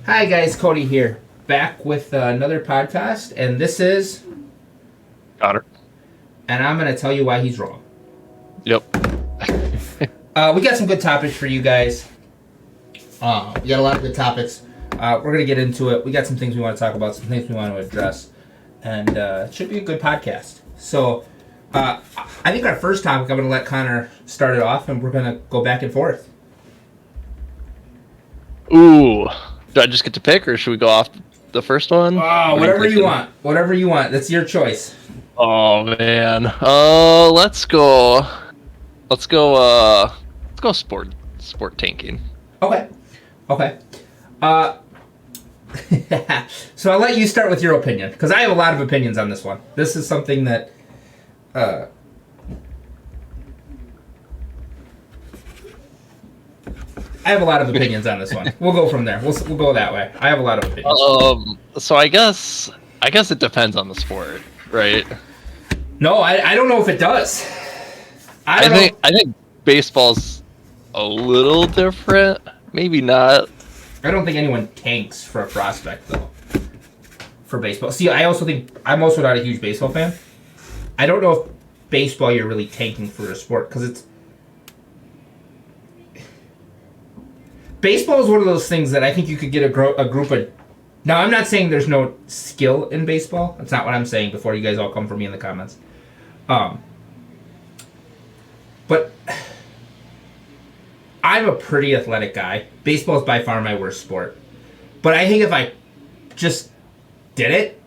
Hi guys, Cody here, back with another podcast, and this is, Connor. and I'm going to tell you why he's wrong. Yep. We got some good topics for you guys. We got a lot of good topics. We're going to get into it. We got some things we want to talk about, some things we want to address, and it should be a good podcast. So, I think our first topic, I'm going to let Connor start it off, and we're going to go back and forth. Ooh. Do I just get to pick, or should we go off the first one? Whatever you want. Whatever you want. That's your choice. Oh man. Let's go. Let's go sport tanking. Okay. So I'll let you start with your opinion, because I have a lot of opinions on this one. This is something that I have a lot of opinions on this one. We'll go from there. We'll go that way. I have a lot of opinions. So I guess it depends on the sport, right? No, I don't know if it does. I think baseball's a little different. Maybe not. I don't think anyone tanks for a prospect though. For baseball. See, I also think I'm also not a huge baseball fan. I don't know if baseball you're really tanking for a sport, because it's baseball is one of those things that I think you could get a group of. Now, I'm not saying there's no skill in baseball. That's not what I'm saying. Before you guys all come for me in the comments, but I'm a pretty athletic guy. Baseball is by far my worst sport. But I think if I just did it,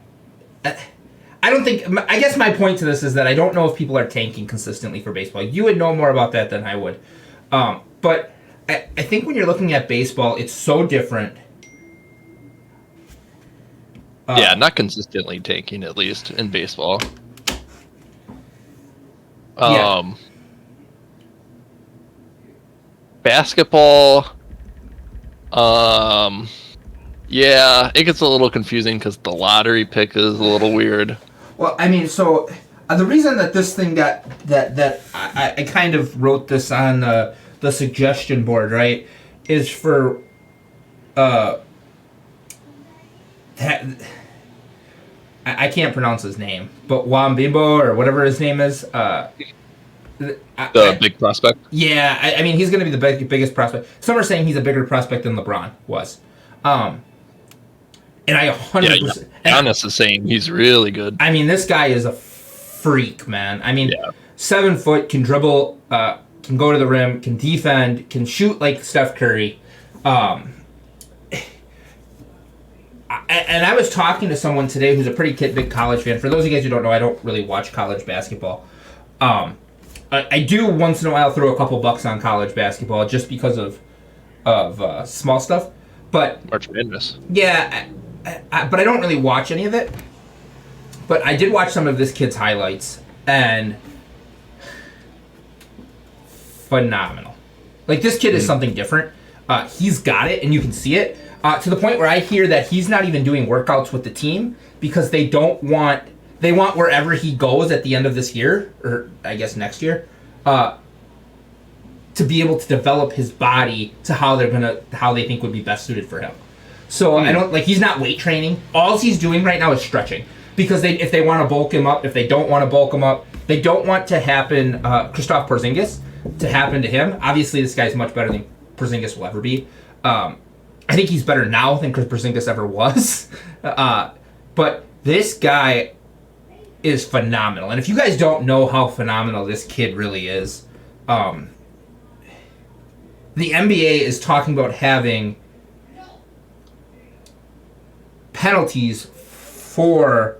I don't think. I guess my point to this is that I don't know if people are tanking consistently for baseball. You would know more about that than I would, but. I think when you're looking at baseball, it's so different. Yeah, not consistently tanking, at least in baseball. Yeah. Basketball. Yeah, it gets a little confusing because the lottery pick is a little weird. Well, I mean, so the reason that this thing got that I kind of wrote this on the suggestion board, right, is for I can't pronounce his name, but Wambimbo or whatever his name is. The big prospect? Yeah, I mean, he's going to be the biggest prospect. Some are saying he's a bigger prospect than LeBron was. And I 100%... Yeah, Giannis is saying he's really good. I mean, this guy is a freak, man. I mean, 7 foot, can dribble... can go to the rim, can defend, can shoot like Steph Curry. And I was talking to someone today who's a pretty big college fan. For those of you guys who don't know, I don't really watch college basketball. I do once in a while throw a couple bucks on college basketball just because of small stuff. But March Madness. Yeah, but I don't really watch any of it. But I did watch some of this kid's highlights, and phenomenal. Like, this kid is something different. He's got it, and you can see it. To the point where I hear that he's not even doing workouts with the team because they want wherever he goes at the end of this year, or I guess next year, to be able to develop his body to how they think would be best suited for him. So I don't he's not weight training. All he's doing right now is stretching, because if they want to bulk him up, if they don't want to bulk him up, they don't want to happen. Kristaps Porzingis to happen to him. Obviously, this guy's much better than Porzingis will ever be. I think he's better now than Porzingis ever was. But this guy is phenomenal. And if you guys don't know how phenomenal this kid really is, the NBA is talking about having penalties for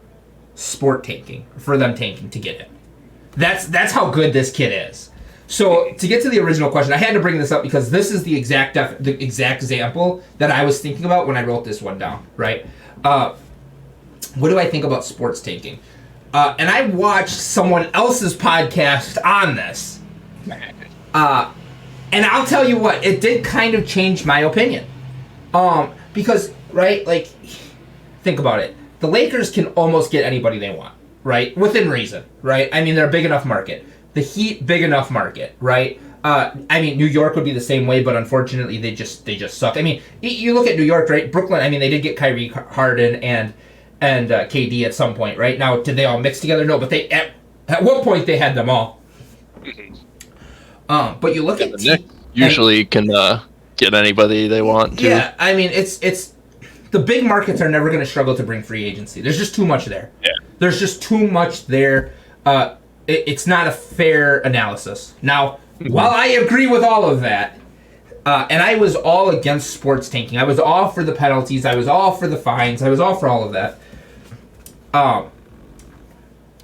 sport tanking, for them tanking to get it. That's how good this kid is. So to get to the original question, I had to bring this up because this is the exact example that I was thinking about when I wrote this one down. Right? What do I think about sports tanking? And I watched someone else's podcast on this, and I'll tell you what, it did kind of change my opinion. Because think about it. The Lakers can almost get anybody they want, right? Within reason, right? I mean, they're a big enough market. The Heat, big enough market, right? I mean, New York would be the same way, but unfortunately, they just suck. I mean, you look at New York, right? Brooklyn. I mean, they did get Kyrie Harden and KD at some point, right? Now, did they all mix together? No, but they at one point they had them all. But you look at the Knicks usually can get anybody they want to. Yeah, I mean, it's the big markets are never going to struggle to bring free agency. There's just too much there. Yeah. There's just too much there. It's not a fair analysis. Now, while I agree with all of that, and I was all against sports tanking. I was all for the penalties. I was all for the fines. I was all for all of that.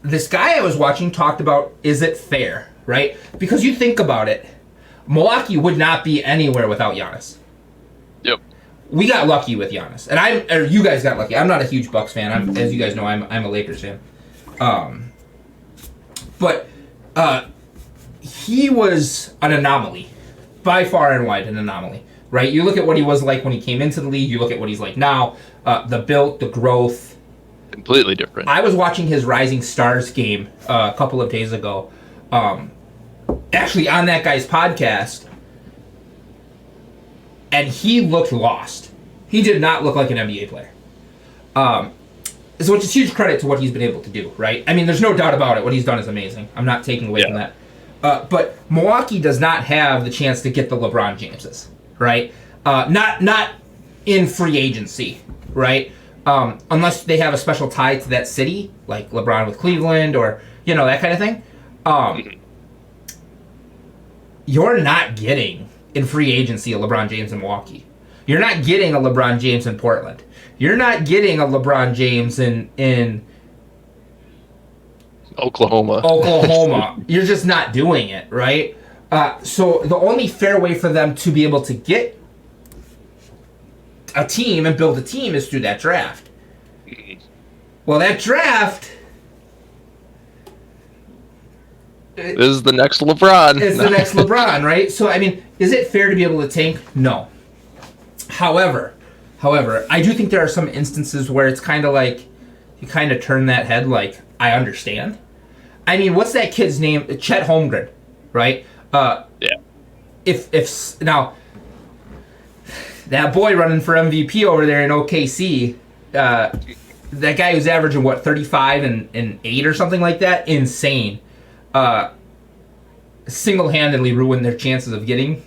This guy I was watching talked about, is it fair, right? Because you think about it, Milwaukee would not be anywhere without Giannis. Yep. We got lucky with Giannis, and you guys got lucky. I'm not a huge Bucks fan. As you guys know, I'm a Lakers fan. But he was an anomaly, by far and wide an anomaly, right? You look at what he was like when he came into the league. You look at what he's like now. The build, the growth. Completely different. I was watching his Rising Stars game a couple of days ago. Actually, on that guy's podcast. And he looked lost. He did not look like an NBA player. So which is huge credit to what he's been able to do, right? I mean, there's no doubt about it. What he's done is amazing. I'm not taking away from that. But Milwaukee does not have the chance to get the LeBron Jameses, right? Not in free agency, right? Unless they have a special tie to that city, like LeBron with Cleveland or, that kind of thing. You're not getting in free agency a LeBron James in Milwaukee. You're not getting a LeBron James in Portland. You're not getting a LeBron James in Oklahoma. You're just not doing it, right? So the only fair way for them to be able to get a team and build a team is through that draft. Well, that draft is the next LeBron. It's the next LeBron, right? So, I mean, is it fair to be able to tank? No. However, I do think there are some instances where it's kind of like you kind of turn that head like, I understand. I mean, what's that kid's name? Chet Holmgren, right? Yeah. If now that boy running for MVP over there in OKC, that guy who's averaging 35 and 8 or something like that, insane. Single-handedly ruined their chances of getting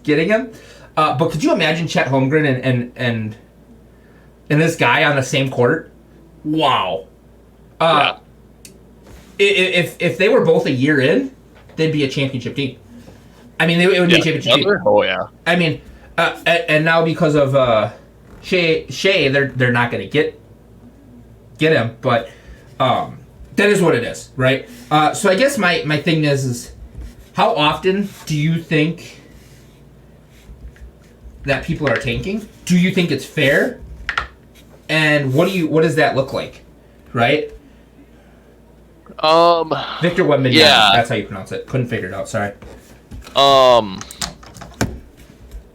him. But could you imagine Chet Holmgren and this guy on the same court? Wow. Yeah. If they were both a year in, they'd be a championship team. I mean, it would be a championship team. Oh yeah. I mean, and now because of Shea, they're not going to get him. But that is what it is, right? So I guess my thing is how often do you think that people are tanking? Do you think it's fair? And what does that look like, right? Victor Wembanyama. Yeah. That's how you pronounce it. Couldn't figure it out. Sorry. I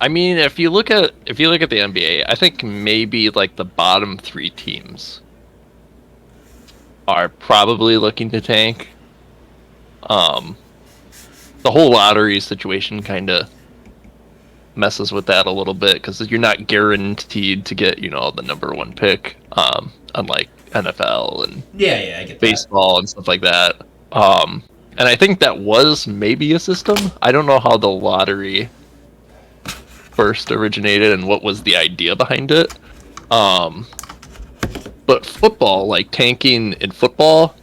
mean, if you look at the NBA, I think maybe like the bottom 3 teams are probably looking to tank. The whole lottery situation kind of messes with that a little bit because you're not guaranteed to get the number 1 pick, unlike NFL and yeah, I get baseball and stuff like that. And I think that was maybe a system. I don't know how the lottery first originated and what was the idea behind it. But football, like tanking in football,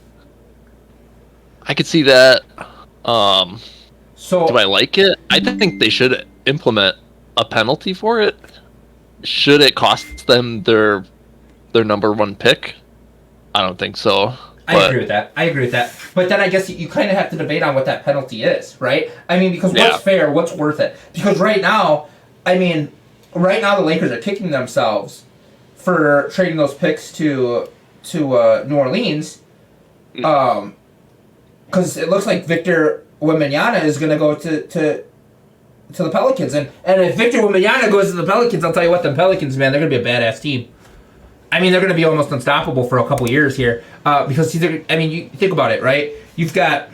I could see that. So do I like it? I think they should implement a penalty for it. Should it cost them their number 1 pick? I don't think so. I agree with that. But then I guess you kind of have to debate on what that penalty is, right? I mean, because what's fair, what's worth it? Because right now the Lakers are kicking themselves for trading those picks to New Orleans, because it looks like Victor Wembanyama is going to go to the Pelicans, and if Victor Wembanyama goes to the Pelicans, I'll tell you what, the Pelicans, man, they're going to be a badass team. I mean, they're going to be almost unstoppable for a couple years here, because you think about it, right? You've got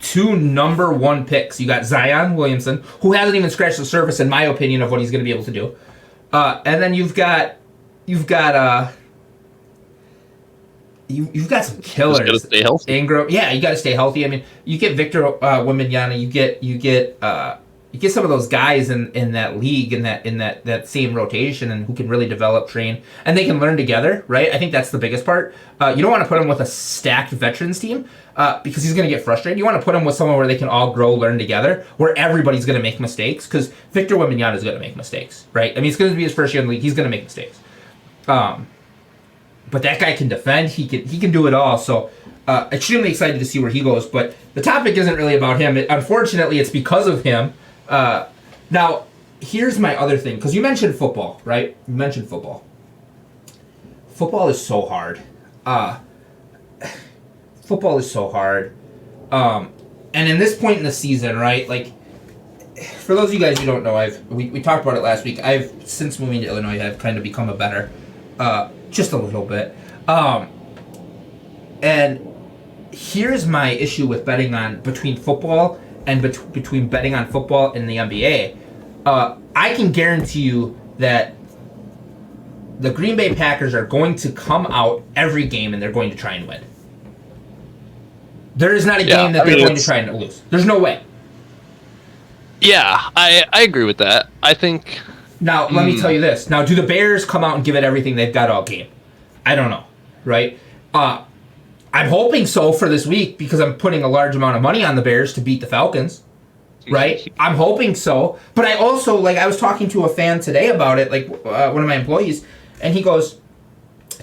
2 number 1 picks. You got Zion Williamson, who hasn't even scratched the surface, in my opinion, of what he's going to be able to do. And then you've got some killers. Just gotta stay healthy. Ingram, yeah, you got to stay healthy. I mean, you get Victor Wembanyama, you get some of those guys in that league, in that same rotation, and who can really develop, train, and they can learn together, right? I think that's the biggest part. You don't want to put him with a stacked veterans team because he's going to get frustrated. You want to put him with someone where they can all grow, learn together, where everybody's going to make mistakes, because Victor Wembanyama is going to make mistakes, right? I mean, it's going to be his first year in the league. He's going to make mistakes. But that guy can defend. He can do it all. So extremely excited to see where he goes. But the topic isn't really about him. Unfortunately, it's because of him. Now, here's my other thing. Because you mentioned football, right? You mentioned football. Football is so hard. Football is so hard. And in this point in the season, right? Like, for those of you guys who don't know, we talked about it last week. Since moving to Illinois, I've kind of become a better... just a little bit. And here's my issue with betting on between football and between betting on football and the NBA. I can guarantee you that the Green Bay Packers are going to come out every game and they're going to try and win. There is not a game that they're going to try and lose. There's no way. Yeah, I agree with that. I think... Now, let me tell you this. Now, do the Bears come out and give it everything they've got all game? I don't know, right? I'm hoping so for this week because I'm putting a large amount of money on the Bears to beat the Falcons, right? I'm hoping so. But I also, I was talking to a fan today about it, one of my employees, and he goes,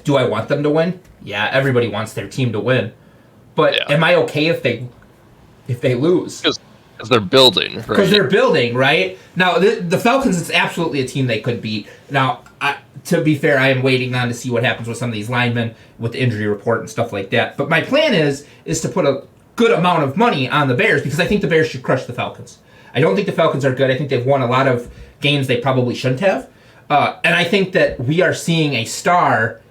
do I want them to win? Yeah, everybody wants their team to win. But am I okay if they lose? Because they're building, right? Because they're building, right? Now, the Falcons, it's absolutely a team they could beat. Now, to be fair, I am waiting on to see what happens with some of these linemen with the injury report and stuff like that. But my plan is to put a good amount of money on the Bears because I think the Bears should crush the Falcons. I don't think the Falcons are good. I think they've won a lot of games they probably shouldn't have. And I think that we are seeing a star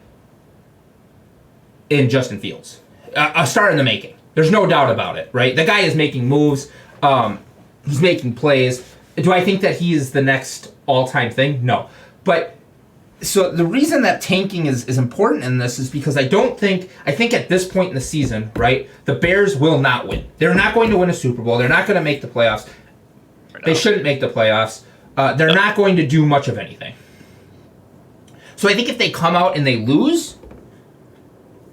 in Justin Fields. A star in the making. There's no doubt about it, right? The guy is making moves. He's making plays. Do I think that he is the next all-time thing? No. But so the reason that tanking is important in this is because I think at this point in the season, right, the Bears will not win. They're not going to win a Super Bowl. They're not going to make the playoffs. They shouldn't make the playoffs. They're not going to do much of anything. So I think if they come out and they lose,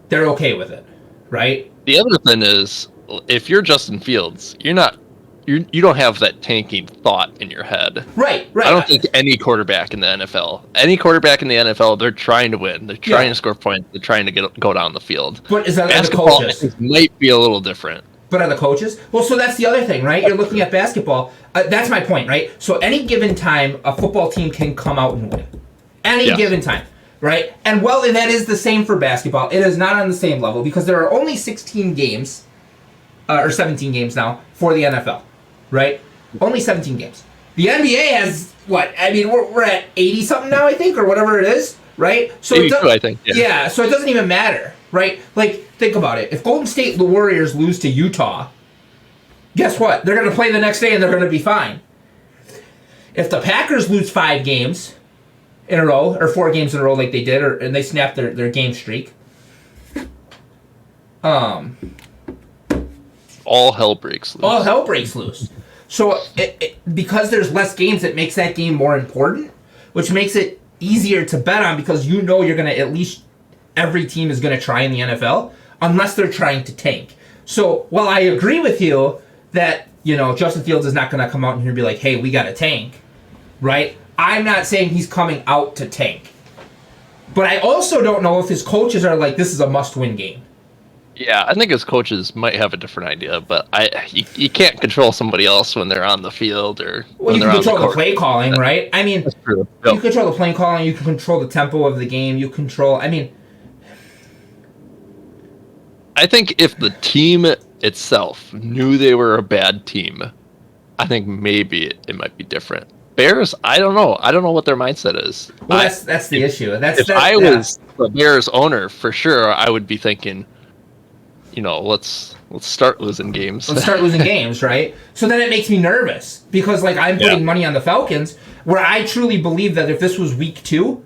they're okay with it, right? The other thing is, if you're Justin Fields, you don't have that tanking thought in your head. Right. I don't think any quarterback in the NFL, they're trying to win. They're trying to score points. They're trying to go down the field. But is that basketball, the coaches? Might be a little different. But are the coaches? Well, so that's the other thing, right? You're looking at basketball. That's my point, right? So any given time, a football team can come out and win. Any given time, right? And that is the same for basketball. It is not on the same level because there are only 16 games, or 17 games now, for the NFL. Right? Only 17 games. The NBA has, what? I mean, we're at 80-something now, I think, or whatever it is, right? So 82, I think. Yeah, so it doesn't even matter, right? Think about it. If Golden State, the Warriors, lose to Utah, guess what? They're going to play the next day and they're going to be fine. If the Packers lose 5 games in a row, or 4 games in a row like they did, and they snapped their game streak, all hell breaks loose. All hell breaks loose. So because there's less games, it makes that game more important, which makes it easier to bet on because you're going to at least every team is going to try in the NFL unless they're trying to tank. So while I agree with you that, Justin Fields is not going to come out in here and be like, hey, we got to tank, right? I'm not saying he's coming out to tank. But I also don't know if his coaches are like, this is a must-win game. Yeah, I think his coaches might have a different idea, but you can't control somebody else when they're on the field or when they're on the court. You can control the play calling, right? I mean, that's true. You control the play calling, you can control the tempo of the game, I think if the team itself knew they were a bad team, I think maybe it might be different. Bears, I don't know. I don't know what their mindset is. Well, that's the issue. If I was the Bears owner, for sure, I would be thinking, let's Let's start losing games. Right? So then it makes me nervous because like I'm putting money on the Falcons, where I truly believe that if this was week 2,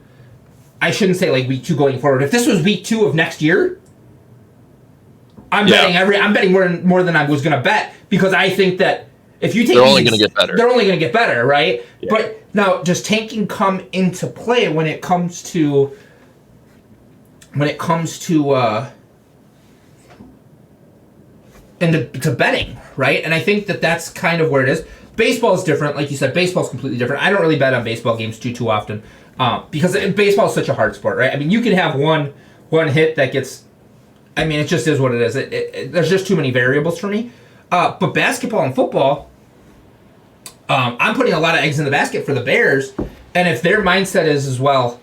I shouldn't say like week 2 going forward. If this was week 2 of next year, I'm betting more than I was going to bet, because I think that if you take they're only going to get better. They're only going to get better, right? Yeah. But now, does tanking come into play when it comes to to betting, right? And I think that that's kind of where it is. Baseball is different, like you said. Baseball is completely different. I don't really bet on baseball games too often because baseball is such a hard sport, right? I mean, you can have one hit that gets. I mean, it just is what it is. There's just too many variables for me. But basketball and football, I'm putting a lot of eggs in the basket for the Bears. And if their mindset is as well,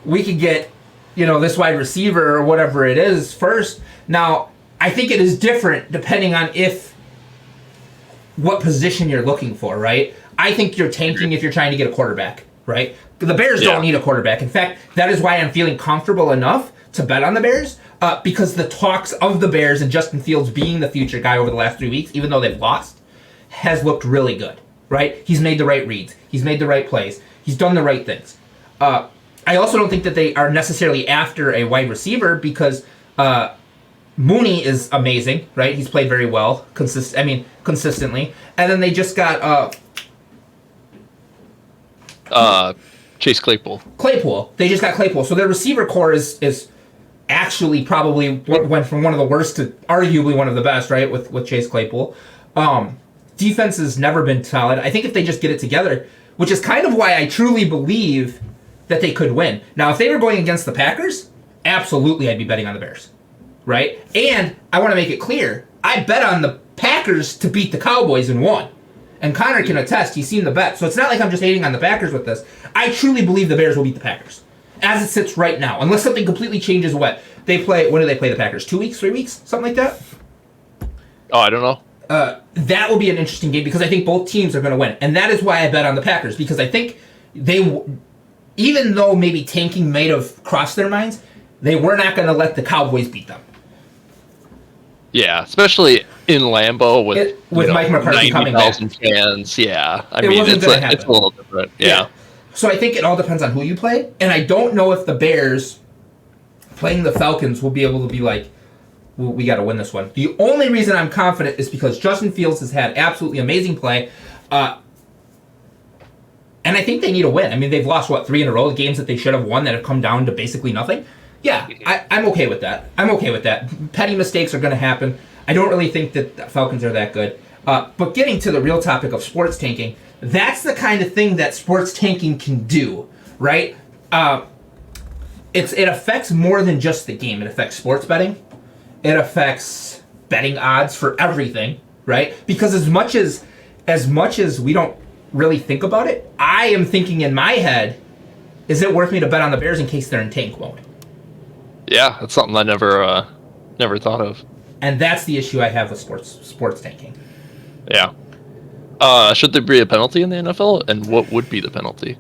we could get, this wide receiver or whatever it is first. Now, I think it is different depending on what position you're looking for, right? I think you're tanking if you're trying to get a quarterback, right? The Bears don't need a quarterback. In fact, that is why I'm feeling comfortable enough to bet on the Bears. Because the talks of the Bears and Justin Fields being the future guy over the last 3 weeks, even though they've lost, has looked really good, right? He's made the right reads. He's made the right plays. He's done the right things. I also don't think that they are necessarily after a wide receiver because Mooney is amazing, right? He's played very well, consistently. And then they just got Chase Claypool. They just got Claypool. So their receiver core is actually probably went from one of the worst to arguably one of the best, right, with Chase Claypool. Defense has never been solid. I think if they just get it together, which is kind of why I truly believe that they could win. Now, if they were going against the Packers, absolutely I'd be betting on the Bears, right? And I want to make it clear, I bet on the Packers to beat the Cowboys and won. And Connor can attest, he's seen the bet. So it's not like I'm just hating on the Packers with this. I truly believe the Bears will beat the Packers as it sits right now, unless something completely changes. When do they play the Packers? 2 weeks, 3 weeks, something like that? Oh, I don't know. That will be an interesting game because I think both teams are going to win. And that is why I bet on the Packers, because I think even though maybe tanking might have crossed their minds, they were not going to let the Cowboys beat them. Yeah, especially in Lambeau with Mike McCarthy coming back. 90,000 fans. Yeah, I mean, it's a little different. Yeah. So I think it all depends on who you play, and I don't know if the Bears playing the Falcons will be able to be like, well, we got to win this one. The only reason I'm confident is because Justin Fields has had absolutely amazing play, and I think they need a win. I mean, they've lost, 3 in a row, games that they should have won that have come down to basically nothing. Yeah, I'm okay with that. Petty mistakes are going to happen. I don't really think that the Falcons are that good. But getting to the real topic of sports tanking, that's the kind of thing that sports tanking can do, right? It affects more than just the game. It affects sports betting. It affects betting odds for everything, right? Because as much as we don't really think about it, I am thinking in my head, is it worth me to bet on the Bears in case they're in tank mode? Yeah, that's something I never thought of. And that's the issue I have with sports tanking. Yeah. Should there be a penalty in the NFL, and what would be the penalty?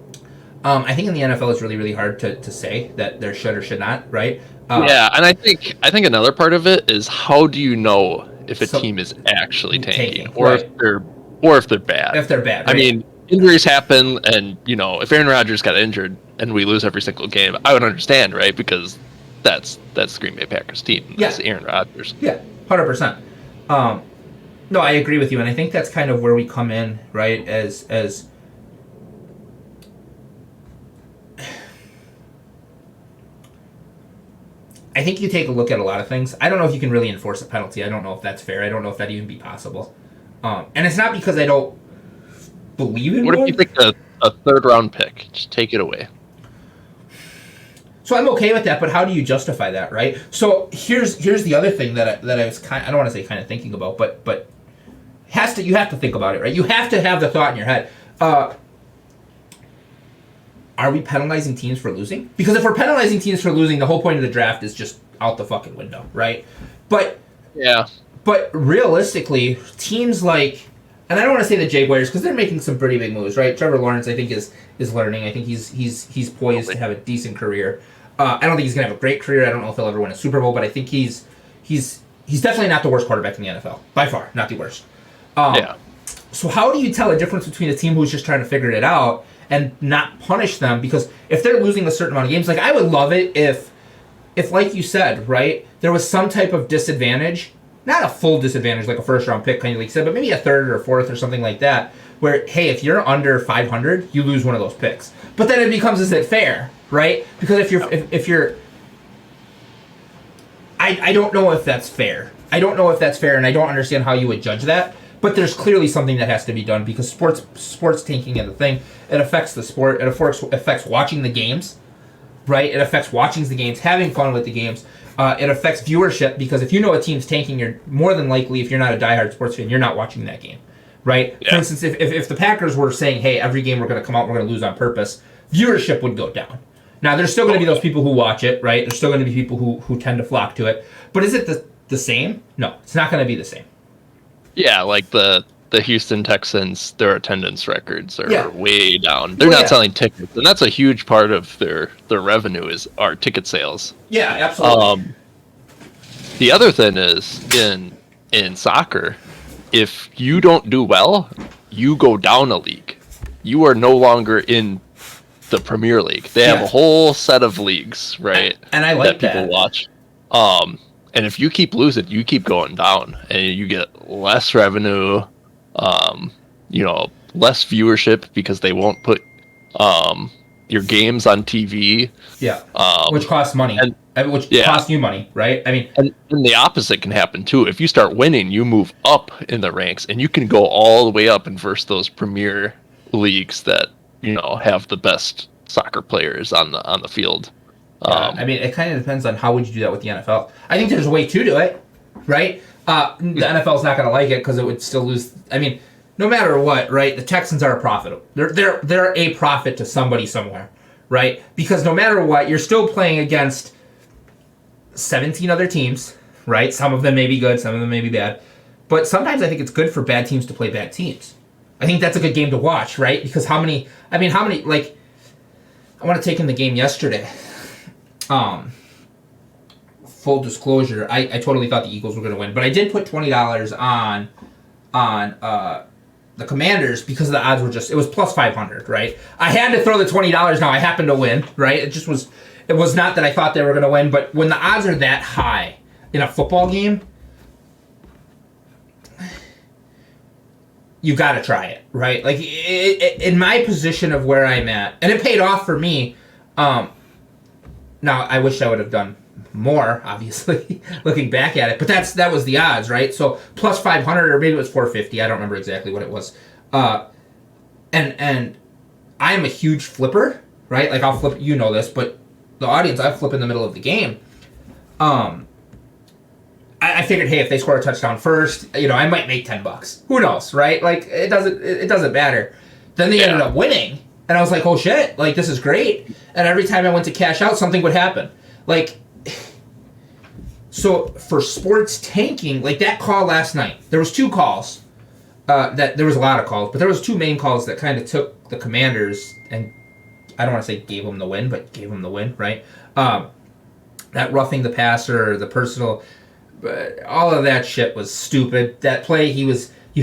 I think in the NFL it's really, really hard to say that there should or should not, right? Yeah, and I think another part of it is how do you know if a team is actually tanking or right. if they're bad? If they're bad, right? I mean, injuries happen, and if Aaron Rodgers got injured and we lose every single game, I would understand, right? Because that's the Green Bay Packers team. That's Aaron Rodgers. Yeah, 100%. No, I agree with you, and I think that's kind of where we come in, right? As I think you take a look at a lot of things. I don't know if you can really enforce a penalty. I don't know if that's fair. I don't know if that'd even be possible. And it's not because I don't believe in What if you take a third-round pick? Just take it away. So I'm okay with that, but how do you justify that, right? So here's the other thing that I was I don't want to say kind of thinking about, but you have to think about it, right? You have to have the thought in your head. Are we penalizing teams for losing? Because if we're penalizing teams for losing, the whole point of the draft is just out the fucking window, right? But realistically, teams like, and I don't want to say the Jaguars because they're making some pretty big moves, right? Trevor Lawrence, I think, is learning. I think he's poised to have a decent career. I don't think he's gonna have a great career. I don't know if he'll ever win a Super Bowl, but I think he's he's definitely not the worst quarterback in the NFL. By far, not the worst. Yeah. So how do you tell a difference between a team who's just trying to figure it out and not punish them? Because if they're losing a certain amount of games, like I would love it if like you said, right, there was some type of disadvantage, not a full disadvantage like a first round pick, kind of like you said, but maybe a third or fourth or something like that, where, hey, if you're under 500, you lose one of those picks. But then it becomes, is it fair, right? Because if you're I don't know if that's fair. I don't know if that's fair, and I don't understand how you would judge that. But there's clearly something that has to be done because sports tanking is a thing. It affects the sport. It affects watching the games, right? It affects watching the games, having fun with the games. It affects viewership because if you know a team's tanking, you're more than likely, if you're not a diehard sports fan, you're not watching that game, right? Yeah. For instance, if the Packers were saying, hey, every game we're going to come out, we're going to lose on purpose, viewership would go down. Now, there's still going to be those people who watch it, right? There's still going to be people who tend to flock to it. But is it the same? No, it's not going to be the same. Yeah, like the Houston Texans, their attendance records are way down. They're not selling tickets, and that's a huge part of their revenue are ticket sales. Yeah, absolutely. The other thing is in soccer, if you don't do well, you go down a league. You are no longer in the Premier League. They have a whole set of leagues, right? And I like that people watch. And if you keep losing, you keep going down, and you get less revenue, less viewership because they won't put your games on TV. Yeah, which costs money, which costs you money, right? I mean, and the opposite can happen too. If you start winning, you move up in the ranks, and you can go all the way up and versus those Premier leagues that have the best soccer players on the field. I mean, it kind of depends on how would you do that with the NFL. I think there's a way to do it, right? The NFL's not going to like it because it would still lose. I mean, no matter what, right? The Texans are a profit. They're a profit to somebody somewhere, right? Because no matter what, you're still playing against 17 other teams, right? Some of them may be good, some of them may be bad. But sometimes I think it's good for bad teams to play bad teams. I think that's a good game to watch, right? Because how many, like, I want to take in the game yesterday. Full disclosure, I totally thought the Eagles were going to win, but I did put $20 on the Commanders because the odds were it was plus 500, right? I had to throw the $20 now. I happened to win, right? It was not that I thought they were going to win, but when the odds are that high in a football game, you got to try it, right? Like, in my position of where I'm at, and it paid off for me. Now, I wish I would have done more, obviously, looking back at it. But that was the odds, right? So plus 500, or maybe it was 450. I don't remember exactly what it was. And I'm a huge flipper, right? Like, I'll flip, you know this, but the audience, I flip in the middle of the game. I figured, hey, if they score a touchdown first, I might make $10. Who knows, right? Like, it doesn't matter. Then they ended up winning. And I was like, oh shit, like, this is great. And every time I went to cash out, something would happen. Like, so for sports tanking, like that call last night, there was two calls. There was a lot of calls, but there was two main calls that kind of took the Commanders and, I don't want to say gave them the win, but gave them the win, right? That roughing the passer, the personal, all of that shit was stupid. That play, you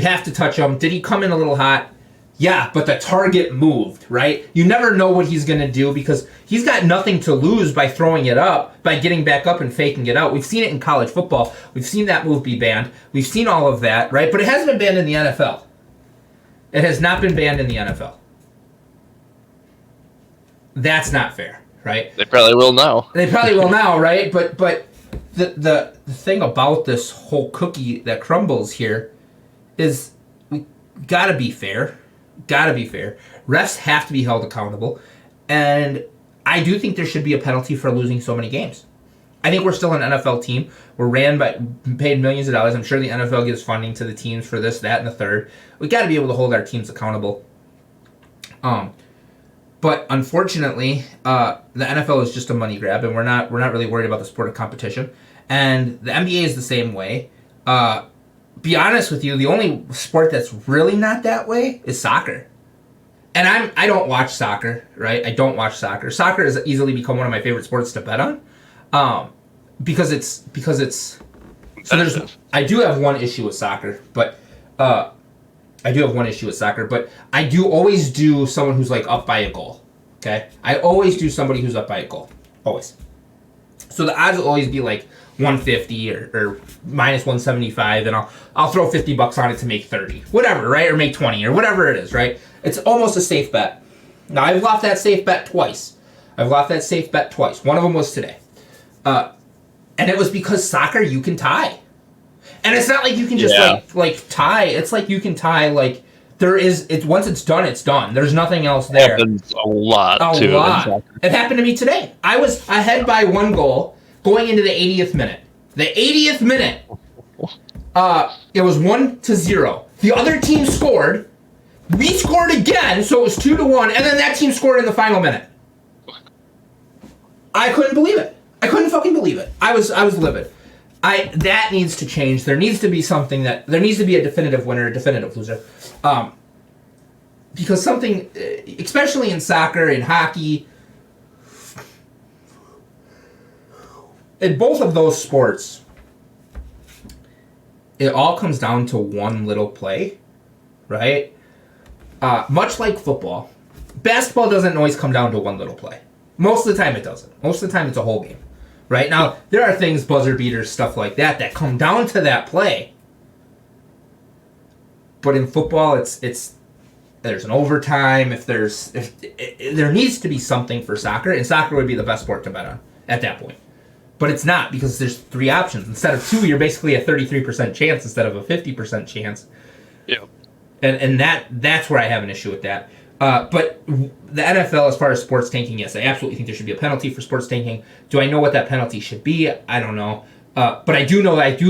have to touch him. Did he come in a little hot? Yeah, but the target moved, right? You never know what he's going to do because he's got nothing to lose by throwing it up, by getting back up and faking it out. We've seen it in college football. We've seen that move be banned. We've seen all of that, right? But it hasn't been banned in the NFL. It has not been banned in the NFL. That's not fair, right? They probably will now. They probably will now, right? But the thing about this whole cookie that crumbles here is we got to be fair. Gotta be fair. Refs have to be held accountable. And I do think there should be a penalty for losing so many games. I think we're still an NFL team. We're paid millions of dollars. I'm sure the NFL gives funding to the teams for this, that, and the third. We got to be able to hold our teams accountable. But unfortunately, the NFL is just a money grab, and we're not really worried about the sport of competition. And the NBA is the same way. Be honest with you, the only sport that's really not that way is soccer. And I don't watch soccer, right? I don't watch soccer. Soccer has easily become one of my favorite sports to bet on, because it's competitive. I do have one issue with soccer, but I do always do someone who's like up by a goal. Okay, I always do somebody who's up by a goal, always. So the odds will always be like 150 or minus 175, and I'll throw $50 on it to make 30, whatever, right, or make 20 or whatever it is, right? It's almost a safe bet. Now I've lost that safe bet twice. One of them was today, and it was because soccer you can tie, and it's not like you can just like tie. It's like you can tie like. Once it's done, it's done. There's nothing else there. It happens a lot, too. It happened to me today. I was ahead by 1 goal going into the 80th minute. It was 1-0. The other team scored. We scored again, so it was 2-1, and then that team scored in the final minute. I couldn't believe it. I couldn't fucking believe it. I was livid. That needs to change. There needs to be a definitive winner, a definitive loser. Because something, especially in soccer, in hockey, in both of those sports, it all comes down to one little play, right? Much like football, basketball doesn't always come down to one little play. Most of the time it doesn't. Most of the time it's a whole game. Right? Now, there are things, buzzer beaters, stuff like that come down to that play. But in football, there's an overtime. There needs to be something for soccer, and soccer would be the best sport to bet on at that point. But it's not, because there's 3 options. Instead of 2, you're basically a 33% chance instead of a 50% chance. Yeah. And that's where I have an issue with that. But the NFL, as far as sports tanking, yes, I absolutely think there should be a penalty for sports tanking. Do I know what that penalty should be? I don't know. But I do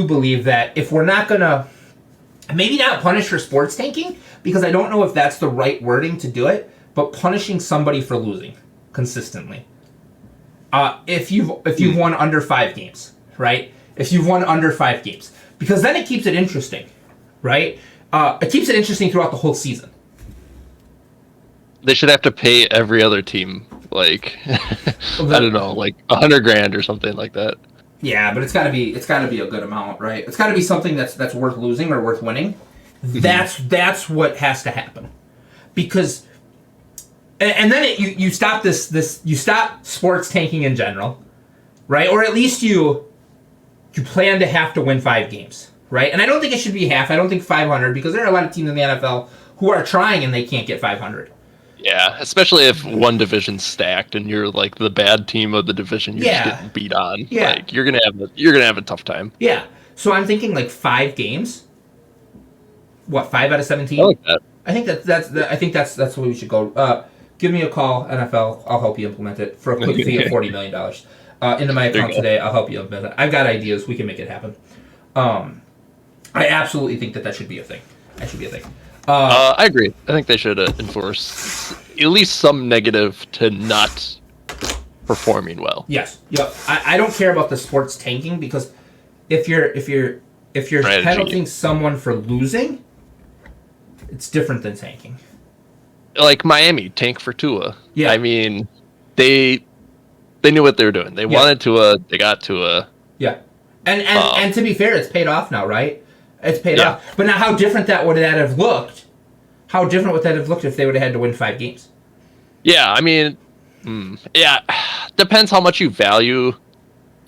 believe that if we're not going to, maybe not punish for sports tanking, because I don't know if that's the right wording to do it, but punishing somebody for losing consistently. If you've won under 5 games, right? If you've won under 5 games. Because then it keeps it interesting, right? It keeps it interesting throughout the whole season. They should have to pay every other team, like, I don't know, like $100,000 or something like that. Yeah, but it's gotta be a good amount, right? It's gotta be something that's worth losing or worth winning. That's what has to happen, because, and then you stop you stop sports tanking in general, right? Or at least you plan to have to win 5 games, right? And I don't think it should be half. I don't think 500, because there are a lot of teams in the NFL who are trying and they can't get 500. Yeah, especially if one division's stacked and you're like the bad team of the division, you're just getting beat on. Yeah. Like you're gonna have a tough time. Yeah. So I'm thinking like 5 games. What, 5 out of 17? I like that. I think that's the way we should go. Give me a call, NFL. I'll help you implement it for a quick fee of $40 million. Into my account today. I'll help you implement it. I've got ideas. We can make it happen. I absolutely think that should be a thing. I agree. I think they should enforce at least some negative to not performing well. Yes. Yep. I don't care about the sports tanking, because if you're penaltying someone for losing, it's different than tanking. Like Miami, tank for Tua. Yeah. I mean, they knew what they were doing. They wanted Tua. They got Tua. Yeah. And to be fair, it's paid off now, right? It's paid off. But now, how different would that have looked? How different would that have looked if they would have had to win 5 games? Yeah, I mean, depends how much you value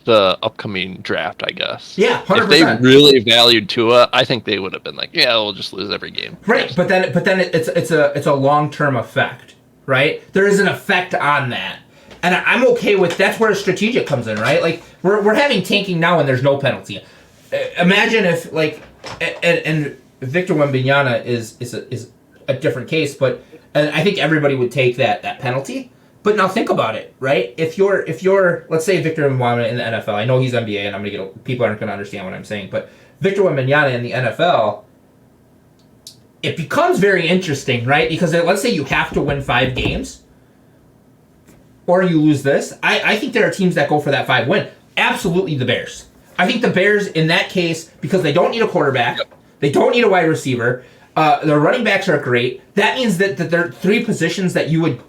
the upcoming draft, I guess. Yeah, 100%. If they really valued Tua, I think they would have been like, yeah, we'll just lose every game. Right, but then it's a long-term effect, right? There is an effect on that. And I'm okay with, that's where strategic comes in, right? Like, we're having tanking now and there's no penalty. Imagine if, like, and Victor Wembanyama is a different case, but I think everybody would take that penalty. But now think about it, right? If you're let's say Victor Wembanyama in the NFL, I know he's NBA, and people aren't gonna understand what I'm saying, but Victor Wembanyama in the NFL, it becomes very interesting, right? Because let's say you have to win 5 games, or you lose this. I think there are teams that go for that 5 win. Absolutely, the Bears. I think the Bears in that case, because they don't need a quarterback, they don't need a wide receiver. Their running backs are great. That means that there are 3 positions that you would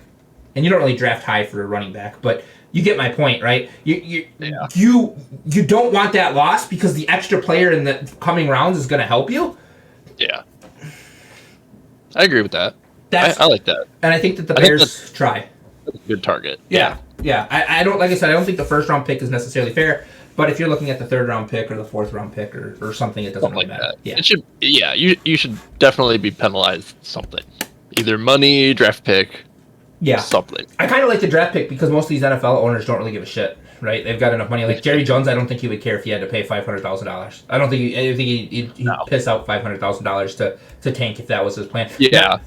and you don't really draft high for a running back, but you get my point, right? You don't want that loss because the extra player in the coming rounds is going to help you. Yeah, I agree with that. I like that, and I think that the Bears try. That's a good target. Yeah. I don't, like I said, I don't think the first round pick is necessarily fair. But if you're looking at the third round pick or the fourth round pick or something, it doesn't really matter. That. Yeah, it should. Yeah, you should definitely be penalized something, either money, draft pick. Yeah, something. I kind of like the draft pick because most of these NFL owners don't really give a shit, right? They've got enough money. Like Jerry Jones, I don't think he would care if he had to pay $500,000. I don't think he'd piss out $500,000 to tank if that was his plan. Yeah.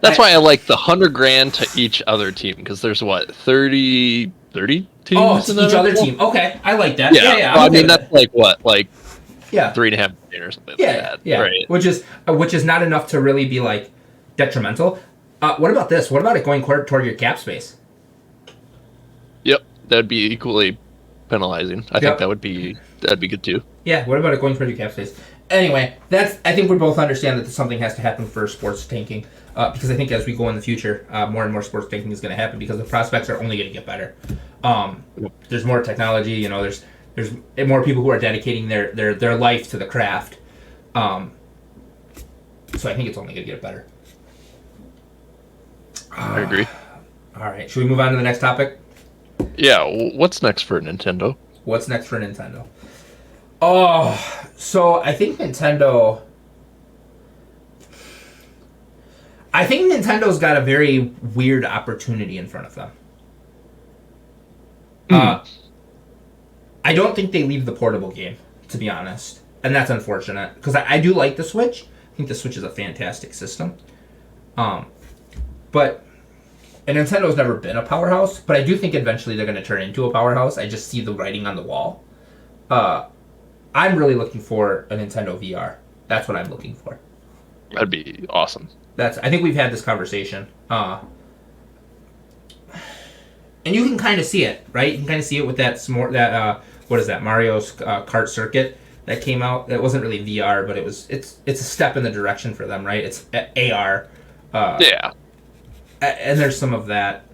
That's why I like the $100,000 to each other team because there's 30 teams. Oh, it's each other team. Okay, I like that. Yeah. Well, I mean, that's like what, $3.5 million or something. Yeah. Right. Which is not enough to really be like detrimental. What about this? What about it going toward your cap space? Yep, that would be equally penalizing. I think that'd be good too. Yeah. What about it going toward your cap space? Anyway, I think we both understand that something has to happen for sports tanking. Because I think as we go in the future, more and more sports tanking is going to happen because the prospects are only going to get better. There's more technology, there's more people who are dedicating their life to the craft. So I think it's only going to get better. I agree. All right, should we move on to the next topic? Yeah, what's next for Nintendo? What's next for Nintendo? Oh, so I think Nintendo's got a very weird opportunity in front of them. I don't think they leave the portable game, to be honest. And that's unfortunate, because I do like the Switch. I think the Switch is a fantastic system. And Nintendo's never been a powerhouse, but I do think eventually they're going to turn into a powerhouse. I just see the writing on the wall. I'm really looking for a Nintendo VR. That's what I'm looking for. That'd be awesome. I think we've had this conversation. And you can kind of see it, right? You can kind of see it with what is that, Mario's Kart Circuit that came out. That wasn't really VR, but it's a step in the direction for them, right? It's AR. Yeah. And there's some of that.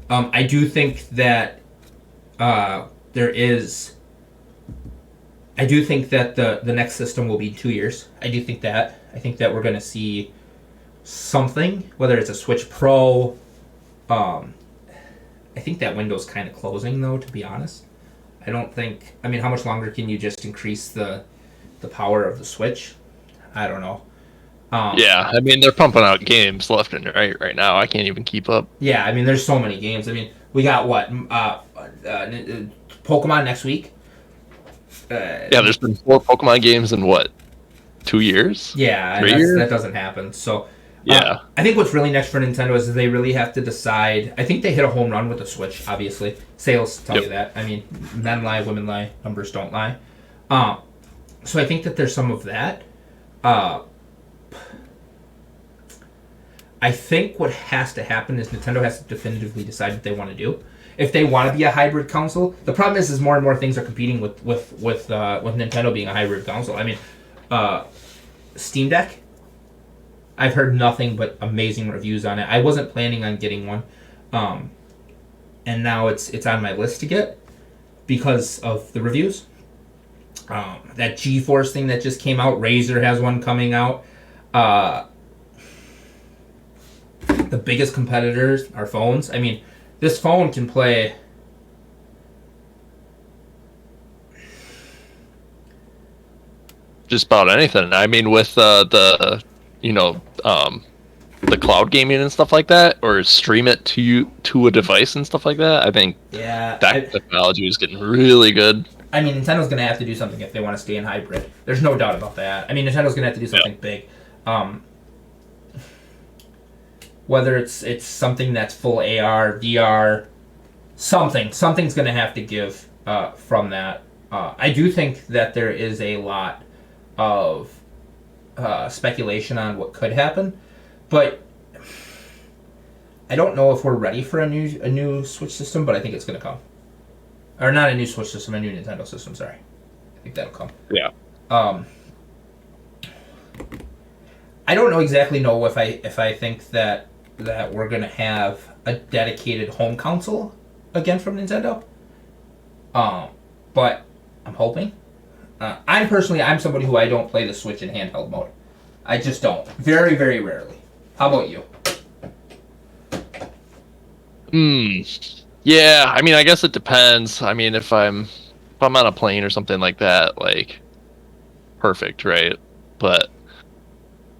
I do think that there is... I do think that the next system will be 2 years. I do think that. I think that we're going to see something, whether it's a Switch Pro. I think that window's kind of closing, though, to be honest. I don't think... I mean, how much longer can you just increase the power of the Switch? I don't know. Yeah, I mean, they're pumping out games left and right now. I can't even keep up. Yeah, I mean, there's so many games. I mean, we got, Pokemon next week? Yeah, there's been 4 Pokemon games in 2 years? Yeah, 3 years? That doesn't happen. So, yeah. I think what's really next for Nintendo is they really have to decide. I think they hit a home run with the Switch, obviously. Sales tell you that. I mean, men lie, women lie, numbers don't lie. So I think that there's some of that. I think what has to happen is Nintendo has to definitively decide what they want to do. If they want to be a hybrid console, the problem is more and more things are competing with Nintendo being a hybrid console. I mean, Steam Deck. I've heard nothing but amazing reviews on it. I wasn't planning on getting one, and now it's on my list to get because of the reviews. That GeForce thing that just came out, Razer has one coming out. The biggest competitors are phones. I mean, this phone can play just about anything. I mean, with the cloud gaming and stuff like that, or stream it to a device and stuff like that. I think that technology is getting really good. I mean, Nintendo's going to have to do something if they want to stay in hybrid. There's no doubt about that. I mean, Nintendo's going to have to do something big. Whether it's something that's full AR, VR, something's going to have to give from that. I do think that there is a lot of speculation on what could happen, but I don't know if we're ready for a new Switch system. But I think it's going to come, or not a new Switch system, a new Nintendo system. Sorry, I think that'll come. Yeah. I don't exactly know if I think that that we're gonna have a dedicated home console again from Nintendo. But I'm hoping. I'm somebody who I don't play the Switch in handheld mode. I just don't. Very, very rarely. How about you? Yeah, I mean, I guess it depends. I mean, if I'm on a plane or something like that, like, perfect, right? But